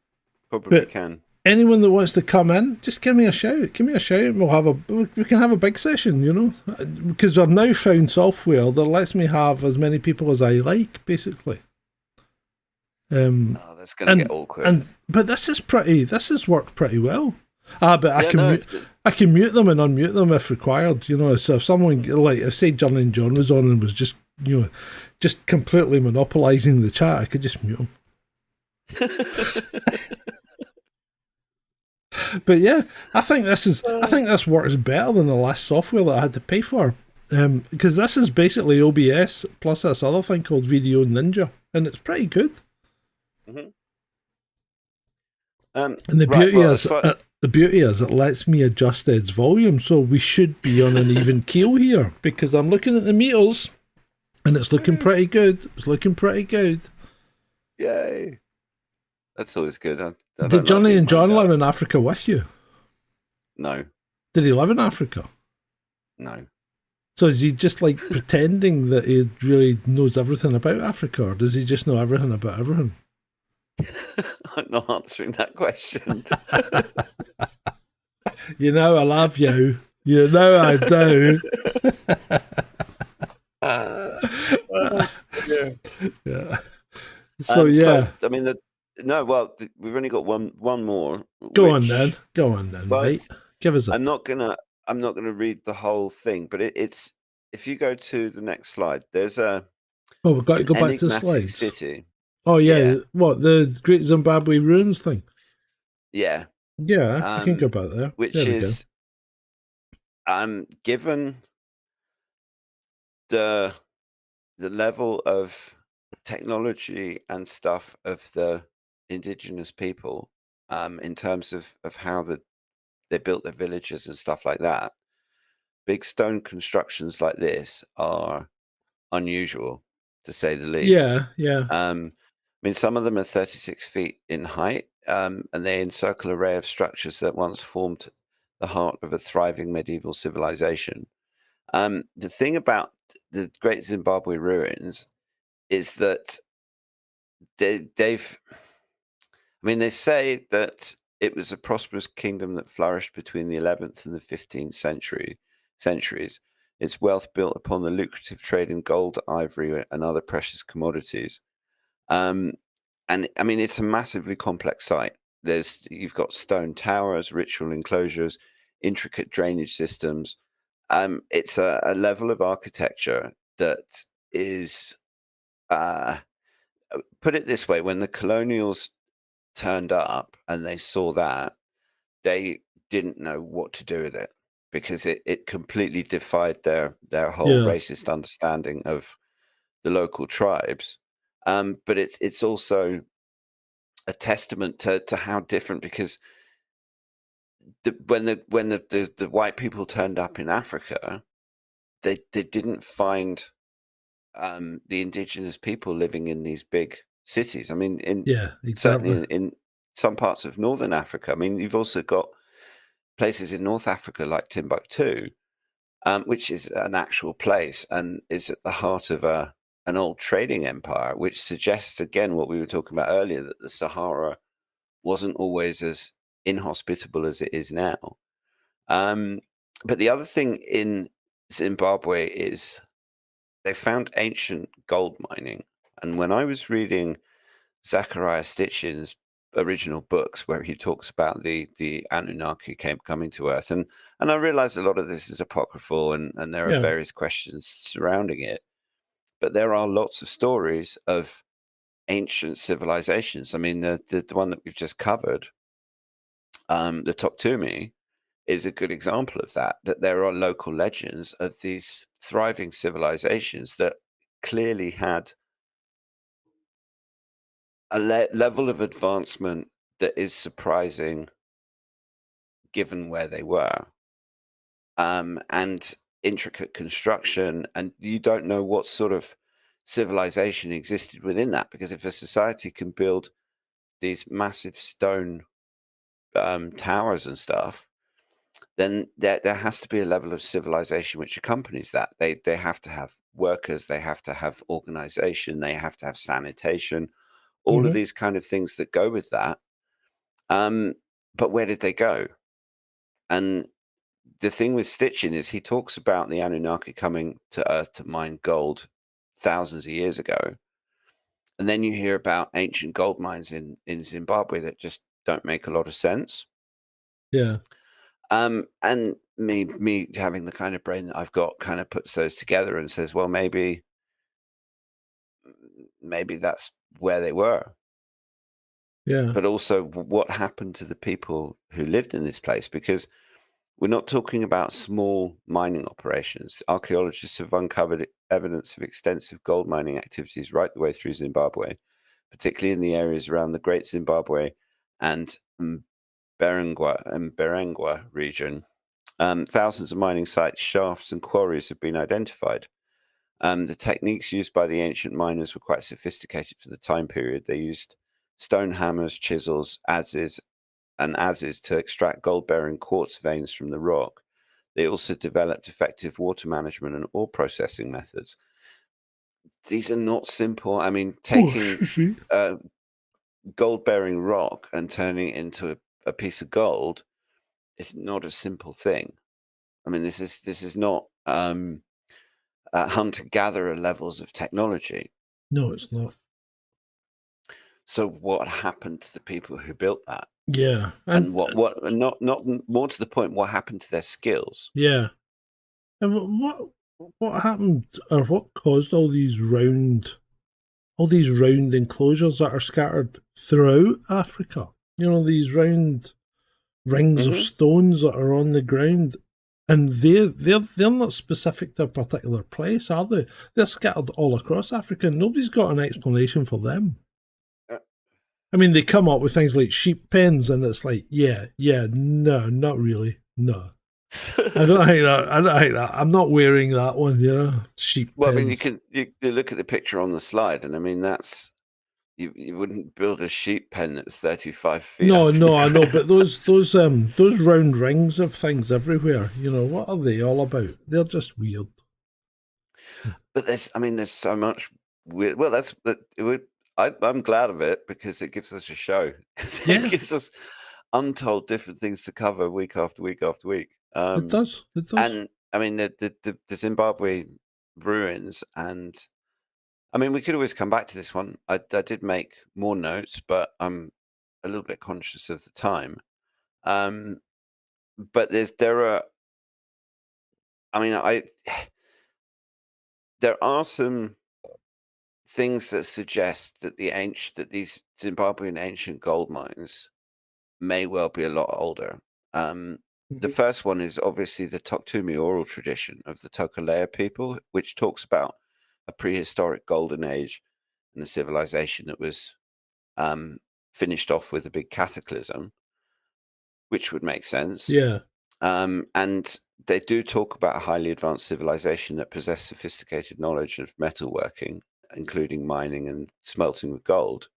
[SPEAKER 3] probably can.
[SPEAKER 2] Anyone that wants to come in, just give me a shout. And we can have a big session, because I've now found software that lets me have as many people as I like, basically.
[SPEAKER 3] That's going to get awkward.
[SPEAKER 2] But this has worked pretty well. But I can mute them and unmute them if required. So if someone if say John and John was on and was just completely monopolising the chat, I could just mute them. But yeah, I think this works better than the last software that I had to pay for. Because this is basically OBS plus this other thing called Video Ninja, and it's pretty good.
[SPEAKER 3] Mm-hmm.
[SPEAKER 2] And the beauty is it lets me adjust Ed's volume, so we should be on an even keel here, because I'm looking at the meters and it's looking pretty good.
[SPEAKER 3] Yay. That's always good.
[SPEAKER 2] Did Johnny and John live in Africa with you?
[SPEAKER 3] No.
[SPEAKER 2] Did he live in Africa?
[SPEAKER 3] No.
[SPEAKER 2] So is he just like pretending that he really knows everything about Africa, or does he just know everything about everything?
[SPEAKER 3] I'm not answering that question.
[SPEAKER 2] You know I love you. You know I do.
[SPEAKER 3] Yeah.
[SPEAKER 2] Yeah. So
[SPEAKER 3] So
[SPEAKER 2] yeah.
[SPEAKER 3] I mean, no. Well, we've only got one more.
[SPEAKER 2] Go on then.
[SPEAKER 3] Which,
[SPEAKER 2] Go on then,
[SPEAKER 3] well,
[SPEAKER 2] mate. Give us
[SPEAKER 3] I'm
[SPEAKER 2] it.
[SPEAKER 3] not gonna read the whole thing, but it's if you go to the next slide, there's
[SPEAKER 2] Oh, we've got to
[SPEAKER 3] an
[SPEAKER 2] go back to the
[SPEAKER 3] enigmatic
[SPEAKER 2] slides.
[SPEAKER 3] city.
[SPEAKER 2] Oh yeah.
[SPEAKER 3] Yeah,
[SPEAKER 2] What, the Great Zimbabwe Ruins thing?
[SPEAKER 3] yeah.
[SPEAKER 2] Yeah, I can go back there.
[SPEAKER 3] Which
[SPEAKER 2] There we go.
[SPEAKER 3] is given the level of technology and stuff of the indigenous people, in terms of how they built their villages and stuff like that. Big stone constructions like this are unusual, to say the least.
[SPEAKER 2] Yeah, yeah,
[SPEAKER 3] I mean, some of them are 36 feet in height, and they encircle an array of structures that once formed the heart of a thriving medieval civilization. The thing about the Great Zimbabwe ruins is that they've, I mean, they say that it was a prosperous kingdom that flourished between the 11th and the 15th centuries. Its wealth built upon the lucrative trade in gold, ivory, and other precious commodities. Um, and I mean, it's a massively complex site. You've got stone towers, ritual enclosures, intricate drainage systems. It's a level of architecture that is, uh, put it this way: when the colonials turned up and they saw that, they didn't know what to do with it because it completely defied their whole
[SPEAKER 2] yeah,
[SPEAKER 3] racist understanding of the local tribes. But it's also a testament to how different, because when the white people turned up in Africa, they didn't find the indigenous people living in these big cities. I mean,
[SPEAKER 2] yeah,
[SPEAKER 3] certainly
[SPEAKER 2] exactly.
[SPEAKER 3] in some parts of northern Africa. I mean, you've also got places in North Africa like Timbuktu, which is an actual place and is at the heart of an old trading empire, which suggests again what we were talking about earlier, that the Sahara wasn't always as inhospitable as it is now. Um, but the other thing in Zimbabwe is they found ancient gold mining. And when I was reading Zachariah Stitchin's original books, where he talks about the Anunnaki coming to Earth, and I realized a lot of this is apocryphal, and there are
[SPEAKER 2] Yeah,
[SPEAKER 3] various questions surrounding it. But there are lots of stories of ancient civilizations. I mean, the one that we've just covered, the Toktumi, is a good example of that. That there are local legends of these thriving civilizations that clearly had a level of advancement that is surprising given where they were, and intricate construction, and you don't know what sort of civilization existed within that, because if a society can build these massive stone towers and stuff, then there has to be a level of civilization which accompanies that. They have to have workers, they have to have organization, they have to have sanitation, all of
[SPEAKER 2] hmm,
[SPEAKER 3] these kind of things that go with that. Um, but where did they go? And the thing with Stitchin is he talks about the Anunnaki coming to Earth to mine gold thousands of years ago. And then you hear about ancient gold mines in Zimbabwe that just don't make a lot of sense.
[SPEAKER 2] yeah,
[SPEAKER 3] And me having the kind of brain that I've got kind of puts those together and says, well, maybe that's where they were.
[SPEAKER 2] yeah,
[SPEAKER 3] But also, what happened to the people who lived in this place? Because we're not talking about small mining operations. Archaeologists have uncovered evidence of extensive gold mining activities right the way through Zimbabwe, particularly in the areas around the Great Zimbabwe and Mberengwa region. Thousands of mining sites, shafts, and quarries have been identified. The techniques used by the ancient miners were quite sophisticated for the time period. They used stone hammers, chisels, adzes to extract gold bearing quartz veins from the rock. They also developed effective water management and ore processing methods. These are not simple. I mean, taking gold-bearing rock and turning it into a piece of gold is not a simple thing. I mean, this is not hunter-gatherer levels of technology.
[SPEAKER 2] No, it's not.
[SPEAKER 3] So what happened to the people who built that?
[SPEAKER 2] Yeah,
[SPEAKER 3] And what not more to the point, what happened to their skills?
[SPEAKER 2] Yeah, and what happened, or what caused all these round enclosures that are scattered throughout Africa? You know, these round rings of stones that are on the ground, and they're not specific to a particular place, are they? They're scattered all across Africa, and nobody's got an explanation for them. I mean, they come up with things like sheep pens, and it's like, no, not really, no. I don't think that. I'm not wearing that one, you know. Sheep
[SPEAKER 3] Well,
[SPEAKER 2] pens.
[SPEAKER 3] I mean, you look at the picture on the slide, and I mean, that's you wouldn't build a sheep pen that's 35 feet.
[SPEAKER 2] No,
[SPEAKER 3] up
[SPEAKER 2] I know, but those round rings of things everywhere, you know, what are they all about? They're just weird.
[SPEAKER 3] But there's so much weird. Well, I'm glad of it because it gives us a show.
[SPEAKER 2] Yeah.
[SPEAKER 3] It gives us untold different things to cover week after week after week.
[SPEAKER 2] It does.
[SPEAKER 3] And I mean, the Zimbabwe ruins, and I mean, we could always come back to this one. I did make more notes, but I'm a little bit conscious of the time. But there are some things that suggest that these Zimbabwean ancient gold mines may well be a lot older. The first one is obviously the Toktumi oral tradition of the Tokalea people, which talks about a prehistoric golden age and a civilization that was finished off with a big cataclysm, which would make sense.
[SPEAKER 2] Yeah.
[SPEAKER 3] And they do talk about a highly advanced civilization that possessed sophisticated knowledge of metalworking, including mining and smelting with gold.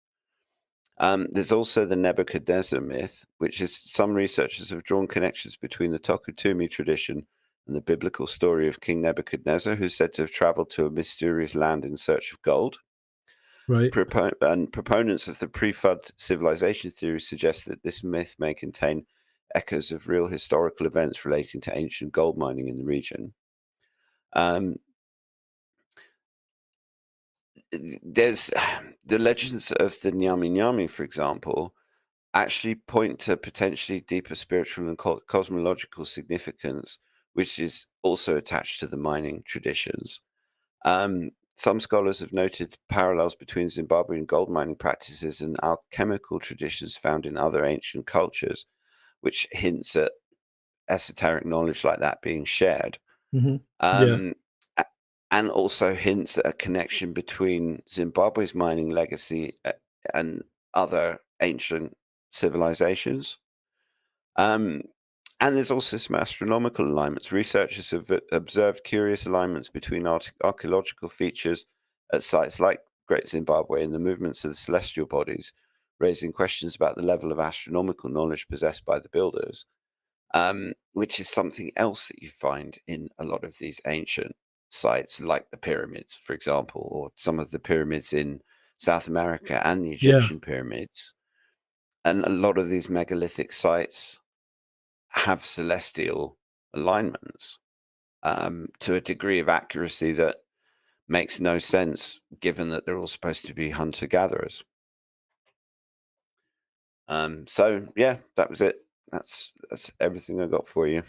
[SPEAKER 3] There's also the Nebuchadnezzar myth, which is some researchers have drawn connections between the Tokutomi tradition and the biblical story of King Nebuchadnezzar, who's said to have traveled to a mysterious land in search of gold.
[SPEAKER 2] Right.
[SPEAKER 3] And proponents of the pre-flood civilization theory suggest that this myth may contain echoes of real historical events relating to ancient gold mining in the region. There's the legends of the Nyami Nyami, for example, actually point to potentially deeper spiritual and cosmological significance, which is also attached to the mining traditions. Some scholars have noted parallels between Zimbabwean gold mining practices and alchemical traditions found in other ancient cultures, which hints at esoteric knowledge like that being shared. And also hints at a connection between Zimbabwe's mining legacy and other ancient civilizations. And there's also some astronomical alignments. Researchers have observed curious alignments between archaeological features at sites like Great Zimbabwe and the movements of the celestial bodies, raising questions about the level of astronomical knowledge possessed by the builders, which is something else that you find in a lot of these ancient sites, like the pyramids, for example, or some of the pyramids in South America and the Egyptian pyramids. And a lot of these megalithic sites have celestial alignments to a degree of accuracy that makes no sense, given that they're all supposed to be hunter-gatherers. So yeah, that was it. That's everything I got for you.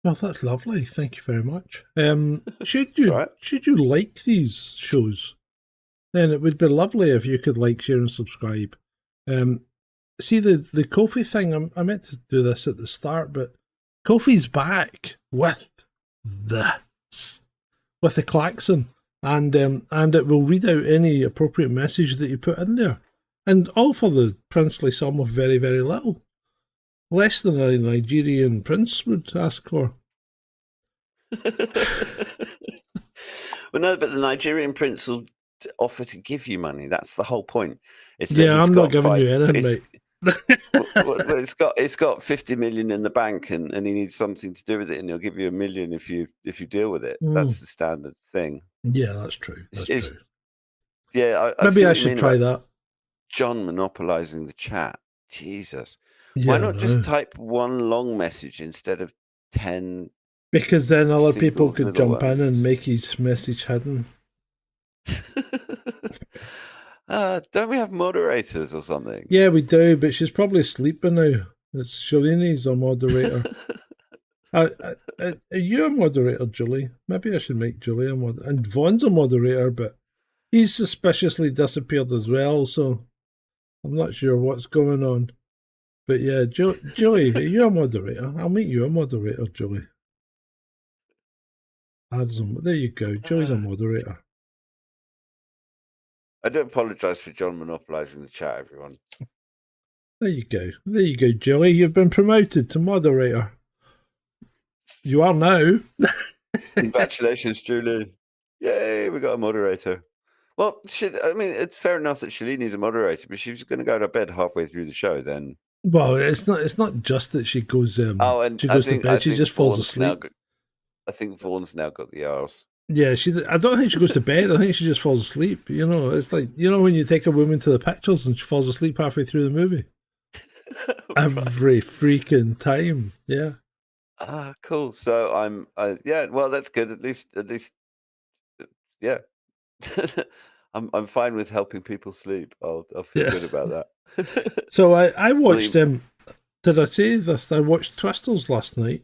[SPEAKER 2] Well, that's lovely. Thank you very much. Should you like these shows, then it would be lovely if you could like, share, and subscribe. See the Ko-fi thing. I meant to do this at the start, but Ko-fi's back with the klaxon, and it will read out any appropriate message that you put in there, and all for the princely sum of very, very little. Less than a Nigerian prince would ask for.
[SPEAKER 3] Well, no, but the Nigerian prince will offer to give you money. That's the whole point.
[SPEAKER 2] I'm not giving you anything, mate.
[SPEAKER 3] Well, it's got 50 million in the bank, and he needs something to do with it, and he'll give you $1 million if you deal with it. That's the standard thing.
[SPEAKER 2] Yeah, that's true. That's true.
[SPEAKER 3] Yeah, I
[SPEAKER 2] Maybe
[SPEAKER 3] see
[SPEAKER 2] I
[SPEAKER 3] what you
[SPEAKER 2] should
[SPEAKER 3] mean
[SPEAKER 2] try
[SPEAKER 3] about
[SPEAKER 2] that.
[SPEAKER 3] John monopolizing the chat. Jesus,
[SPEAKER 2] Yeah,
[SPEAKER 3] why
[SPEAKER 2] I
[SPEAKER 3] not just
[SPEAKER 2] know.
[SPEAKER 3] type one long message instead of 10
[SPEAKER 2] Because then other people
[SPEAKER 3] single
[SPEAKER 2] could
[SPEAKER 3] little
[SPEAKER 2] jump in and
[SPEAKER 3] ones?
[SPEAKER 2] make his message hidden.
[SPEAKER 3] Don't we have moderators or something?
[SPEAKER 2] Yeah, we do, but she's probably sleeping now. It's Shalini's our moderator. Are you a moderator, Julie? Maybe I should make Julie a moderator. And Vaughn's a moderator, but he's suspiciously disappeared as well, so I'm not sure what's going on. But yeah, Julie, are you a moderator? I'll make you a moderator, Julie. There you go. Julie's a moderator.
[SPEAKER 3] I do apologise for John monopolising the chat, everyone.
[SPEAKER 2] There you go. There you go, Julie. You've been promoted to moderator. You are now.
[SPEAKER 3] Congratulations, Julie. Yay, we got a moderator. Well, it's fair enough that Shalini's a moderator, but she's going to go to bed halfway through the show then.
[SPEAKER 2] Well, it's not just that she goes
[SPEAKER 3] And
[SPEAKER 2] she goes to bed, she just falls asleep.
[SPEAKER 3] I think Vaughn's now got the arse.
[SPEAKER 2] Yeah, I don't think she goes to bed. I think she just falls asleep. You know, it's like, you know, when you take a woman to the pictures and she falls asleep halfway through the movie. Every freaking time. Yeah.
[SPEAKER 3] Cool. So yeah, well, that's good. At least, yeah. I'm fine with helping people sleep. I'll feel good about that.
[SPEAKER 2] So I watched did I say this? I watched Twisters last night.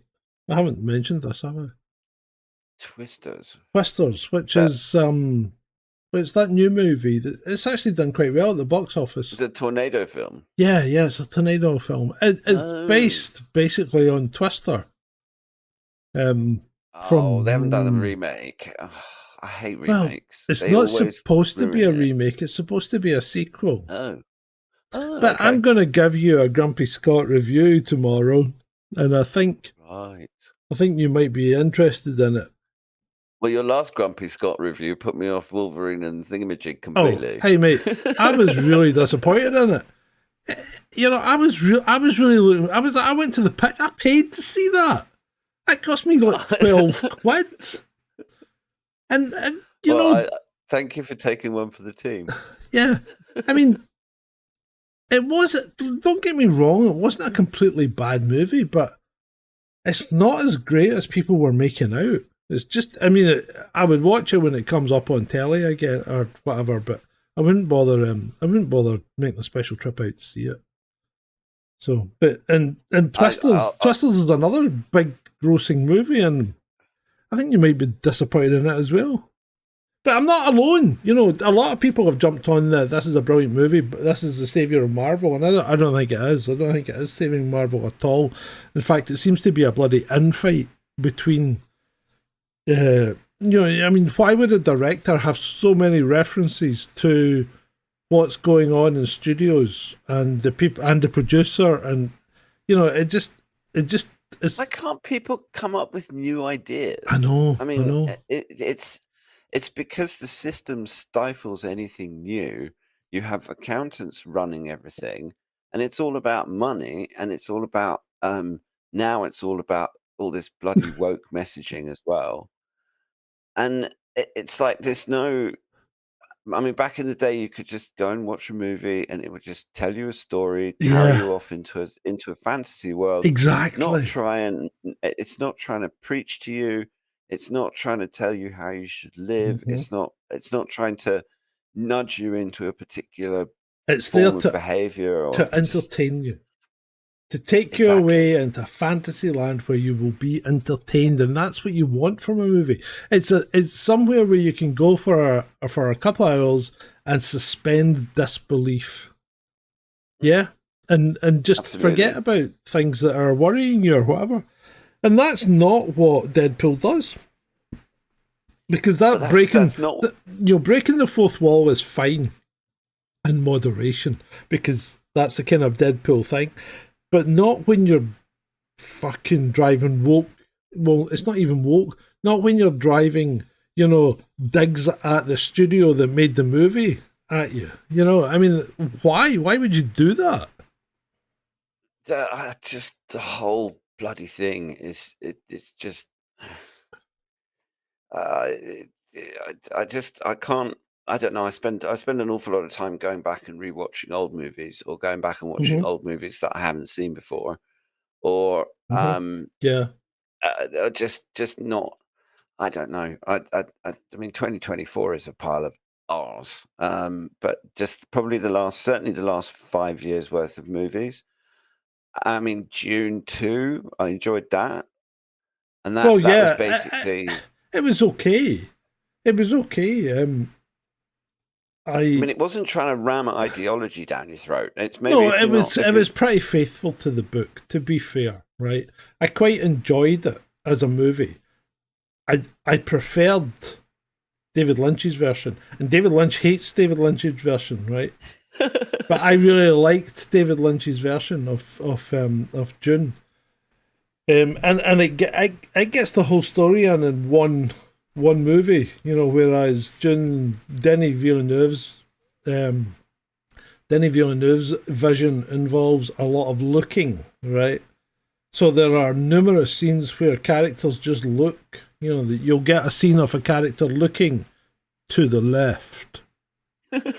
[SPEAKER 2] I haven't mentioned this, have I?
[SPEAKER 3] Twisters,
[SPEAKER 2] which is it's that new movie that it's actually done quite well at the box office.
[SPEAKER 3] It's a tornado film.
[SPEAKER 2] Yeah, it's a tornado film. It's based basically on Twister.
[SPEAKER 3] They haven't done a remake. I hate remakes.
[SPEAKER 2] Well, it's not supposed to be a remake. It's supposed to be a sequel. But okay. I'm going to give you a Grumpy Scott review tomorrow, and I think you might be interested in it.
[SPEAKER 3] Well, your last Grumpy Scott review put me off Wolverine and Thingamajig completely.
[SPEAKER 2] Oh, hey mate, I was really disappointed in it. You know, I was really looking. I went to the pic. I paid to see that. It cost me like 12 quid. And you know,
[SPEAKER 3] thank you for taking one for the team.
[SPEAKER 2] Yeah, I mean, it was. Don't get me wrong. It wasn't a completely bad movie, but it's not as great as people were making out. It's just, I mean, I would watch it when it comes up on telly again or whatever, but I wouldn't bother. I wouldn't bother making a special trip out to see it. So, but and Twisters is another big grossing movie, and I think you might be disappointed in it as well. But I'm not alone. You know, a lot of people have jumped on that this is a brilliant movie, but this is the saviour of Marvel, and I don't think it is. I don't think it is saving Marvel at all. In fact, it seems to be a bloody infight between. You know, I mean, why would a director have so many references to what's going on in studios and the people and the producer, and you know, it just it's.
[SPEAKER 3] Why can't people come up with new ideas?
[SPEAKER 2] I know.
[SPEAKER 3] I mean, it's because the system stifles anything new. You have accountants running everything, and it's all about money, and it's all about now it's all about all this bloody woke messaging as well. And it's like there's no. I mean, back in the day, you could just go and watch a movie, and it would just tell you a story, carry you off into a fantasy world.
[SPEAKER 2] Exactly.
[SPEAKER 3] It's not trying to preach to you. It's not trying to tell you how you should live.
[SPEAKER 2] Mm-hmm.
[SPEAKER 3] It's not trying to nudge you into a particular
[SPEAKER 2] it's
[SPEAKER 3] form
[SPEAKER 2] there
[SPEAKER 3] of behavior or
[SPEAKER 2] to entertain you, to take you away into fantasy land where you will be entertained, and that's what you want from a movie. It's somewhere where you can go for a couple of hours and suspend disbelief. Yeah, and just
[SPEAKER 3] Absolutely.
[SPEAKER 2] Forget about things that are worrying you or whatever. And that's not what Deadpool does. Because breaking the fourth wall is fine in moderation, because that's the kind of Deadpool thing. But not when you're fucking driving woke. Well, it's not even woke. Not when you're driving, you know, digs at the studio that made the movie at you. You know, I mean, why? Why would you do that?
[SPEAKER 3] just the whole bloody thing is it's just I can't. I don't know. I spend an awful lot of time going back and rewatching old movies, or going back and watching
[SPEAKER 2] Mhm.
[SPEAKER 3] old movies that I haven't seen before, or
[SPEAKER 2] Yeah.
[SPEAKER 3] just not. I don't know. I mean, 2024 is a pile of arse. But just probably certainly the last 5 years worth of movies. I mean, June 2, I enjoyed that, and
[SPEAKER 2] Well,
[SPEAKER 3] that was
[SPEAKER 2] yeah,
[SPEAKER 3] basically.
[SPEAKER 2] it was okay. It was okay.
[SPEAKER 3] I mean, it wasn't trying to ram ideology down your throat. It's maybe
[SPEAKER 2] No,
[SPEAKER 3] if you're not, if
[SPEAKER 2] it
[SPEAKER 3] you're,
[SPEAKER 2] was pretty faithful to the book, to be fair, right? I quite enjoyed it as a movie. I preferred David Lynch's version, and David Lynch hates David Lynch's version, right? But I really liked David Lynch's version of June, and it gets the whole story in one movie, you know. Whereas Denis Villeneuve's vision involves a lot of looking, right? So there are numerous scenes where characters just look. You know, you'll get a scene of a character looking to the left and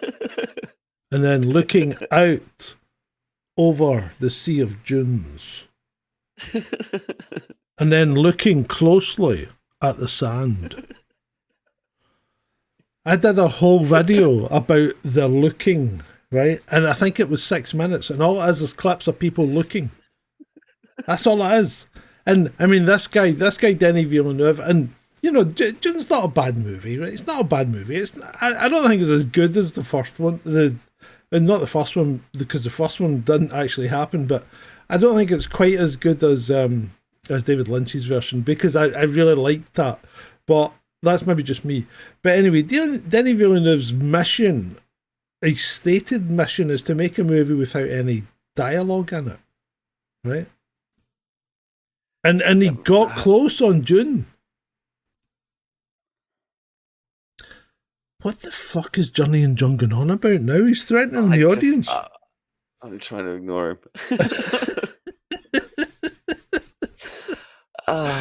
[SPEAKER 2] then looking out over the Sea of Dunes and then looking closely at the sand. I did a whole video about the looking, right? And I think it was 6 minutes, and all it is clips of people looking. That's all it is. And I mean, this guy, Denis Villeneuve, and you know, June's not a bad movie, right? It's not a bad movie. I don't think it's as good as the first one. And not the first one, because the first one didn't actually happen. But I don't think it's quite as good as David Lynch's version, because I really liked that. But that's maybe just me. But anyway, Denis Villeneuve's mission, a stated mission, is to make a movie without any dialogue in it, right? And he got close on June. What the fuck is Johnny and John going on about now? He's threatening the audience.
[SPEAKER 3] I'm trying to ignore him. I'm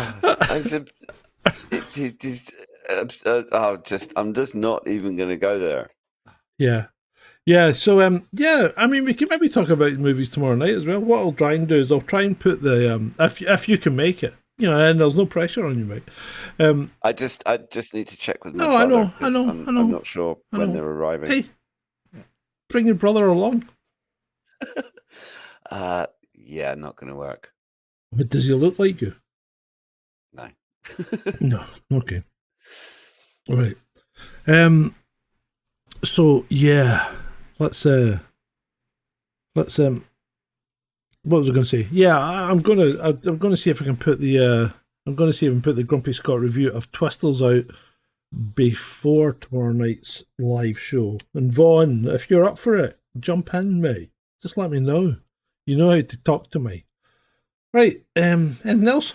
[SPEAKER 3] just not even going to go there.
[SPEAKER 2] Yeah. So yeah. I mean, we can maybe talk about movies tomorrow night as well. What I'll try and do is I'll try and put the if you can make it, you know, and there's no pressure on you, mate.
[SPEAKER 3] I just need to check with my
[SPEAKER 2] brother. I know.
[SPEAKER 3] I'm not sure when they're arriving.
[SPEAKER 2] Hey, bring your brother along.
[SPEAKER 3] Yeah, not going to work.
[SPEAKER 2] But does he look like you?
[SPEAKER 3] No.
[SPEAKER 2] No. Okay. All right. So yeah, let's what was I going to say? Yeah, I'm gonna see if I can put the Grumpy Scott review of Twisters out before tomorrow night's live show. And Vaughn, if you're up for it, jump in, mate. Just let me know. You know how to talk to me. Right. Anything else?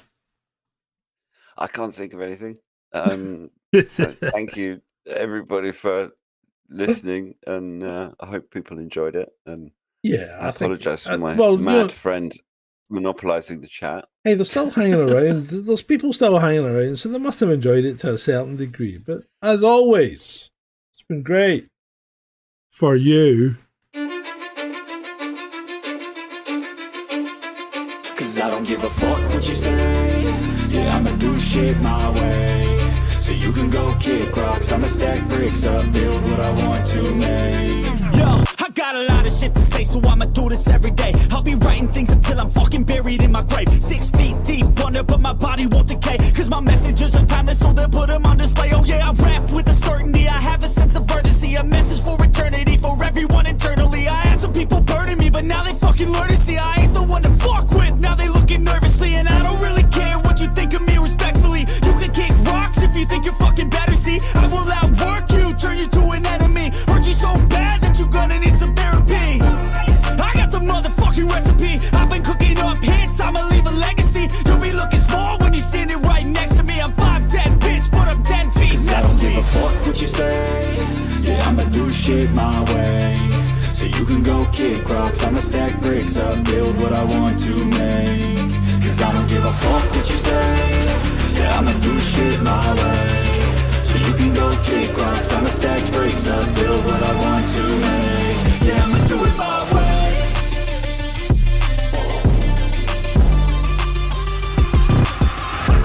[SPEAKER 3] I can't think of anything. Thank you, everybody, for listening, and I hope people enjoyed it. And
[SPEAKER 2] yeah,
[SPEAKER 3] I apologise for my friend monopolising the chat.
[SPEAKER 2] Hey, they're still hanging around. There's people still hanging around, so they must have enjoyed it to a certain degree. But as always, it's been great for you.
[SPEAKER 4] 'Cause I don't give a fuck what you say. Yeah, I'ma do shit my way. So you can go kick rocks, I'ma stack bricks up, build what I want to make. Yo, I got a lot of shit to say, so I'ma do this every day. I'll be writing things until I'm fucking buried in my grave. 6 feet deep under, but my body won't decay. 'Cause my messages are timeless, so they'll put them on display. Oh yeah, I rap with a certainty, I have a sense of urgency. A message for eternity, for everyone internally. I had some people burning me, but now they fucking learn to see I ain't the one to fuck with. Now they looking nervously, and I don't really care what you think of me respectfully. You can kick rocks if you think you're fucking better, see. I will outwork you, turn you to an enemy. Hurt you so bad that you're gonna need some therapy. I got the motherfucking recipe. I've been cooking up hits, I'ma leave a legacy. You'll be looking small when you're standing right next to me. I'm 5'10", bitch, but I'm 10 feet. 'Cause I don't give a fuck what you say. Yeah, I'ma do shit my way. so you can go kick rocks. I'ma stack bricks up, build what I want to make. Cause I don't give a fuck what you say. Yeah, I'ma do shit my way, so you can go kick rocks. I'ma stack bricks up, build what I want to make. Yeah, I'ma do it my way.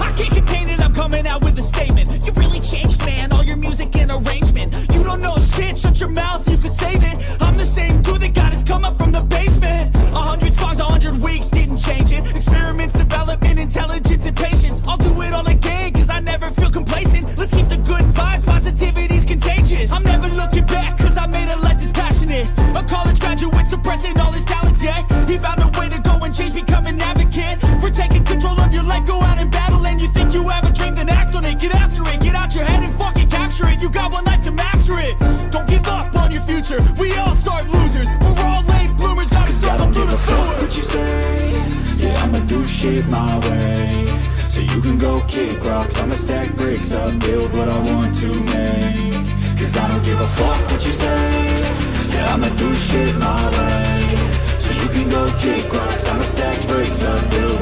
[SPEAKER 5] I can't contain it, I'm coming out with a statement. You really changed, man, all your music and arrangement. You don't know shit, shut your mouth, you can save it. I'm the same dude that got his come up from the basement. 100 songs, 100 weeks, didn't change it. Experiments, development, intelligence, and patience. I'll do it all again, cause I never feel complacent. Let's keep the good vibes, positivity's contagious. I'm never looking back, cause I made a life that's passionate. A college graduate suppressing all his talents, yeah. He found a way to go and change, become an advocate for taking control of your life, go out and battle. And you think you have a dream, then act on it. Get after it, get out your head and fucking capture it. You got one life to master it. Don't give up on your future, we all start losers. We're all late bloomers, gotta struggle through the sewer.
[SPEAKER 4] What you say? Yeah, I'ma do shit my way, so you can go kick rocks. I'ma stack bricks up, build what I want to make. Cause I don't give a fuck what you say. Yeah, I'ma do shit my way, so you can go kick rocks. I'ma stack bricks up, build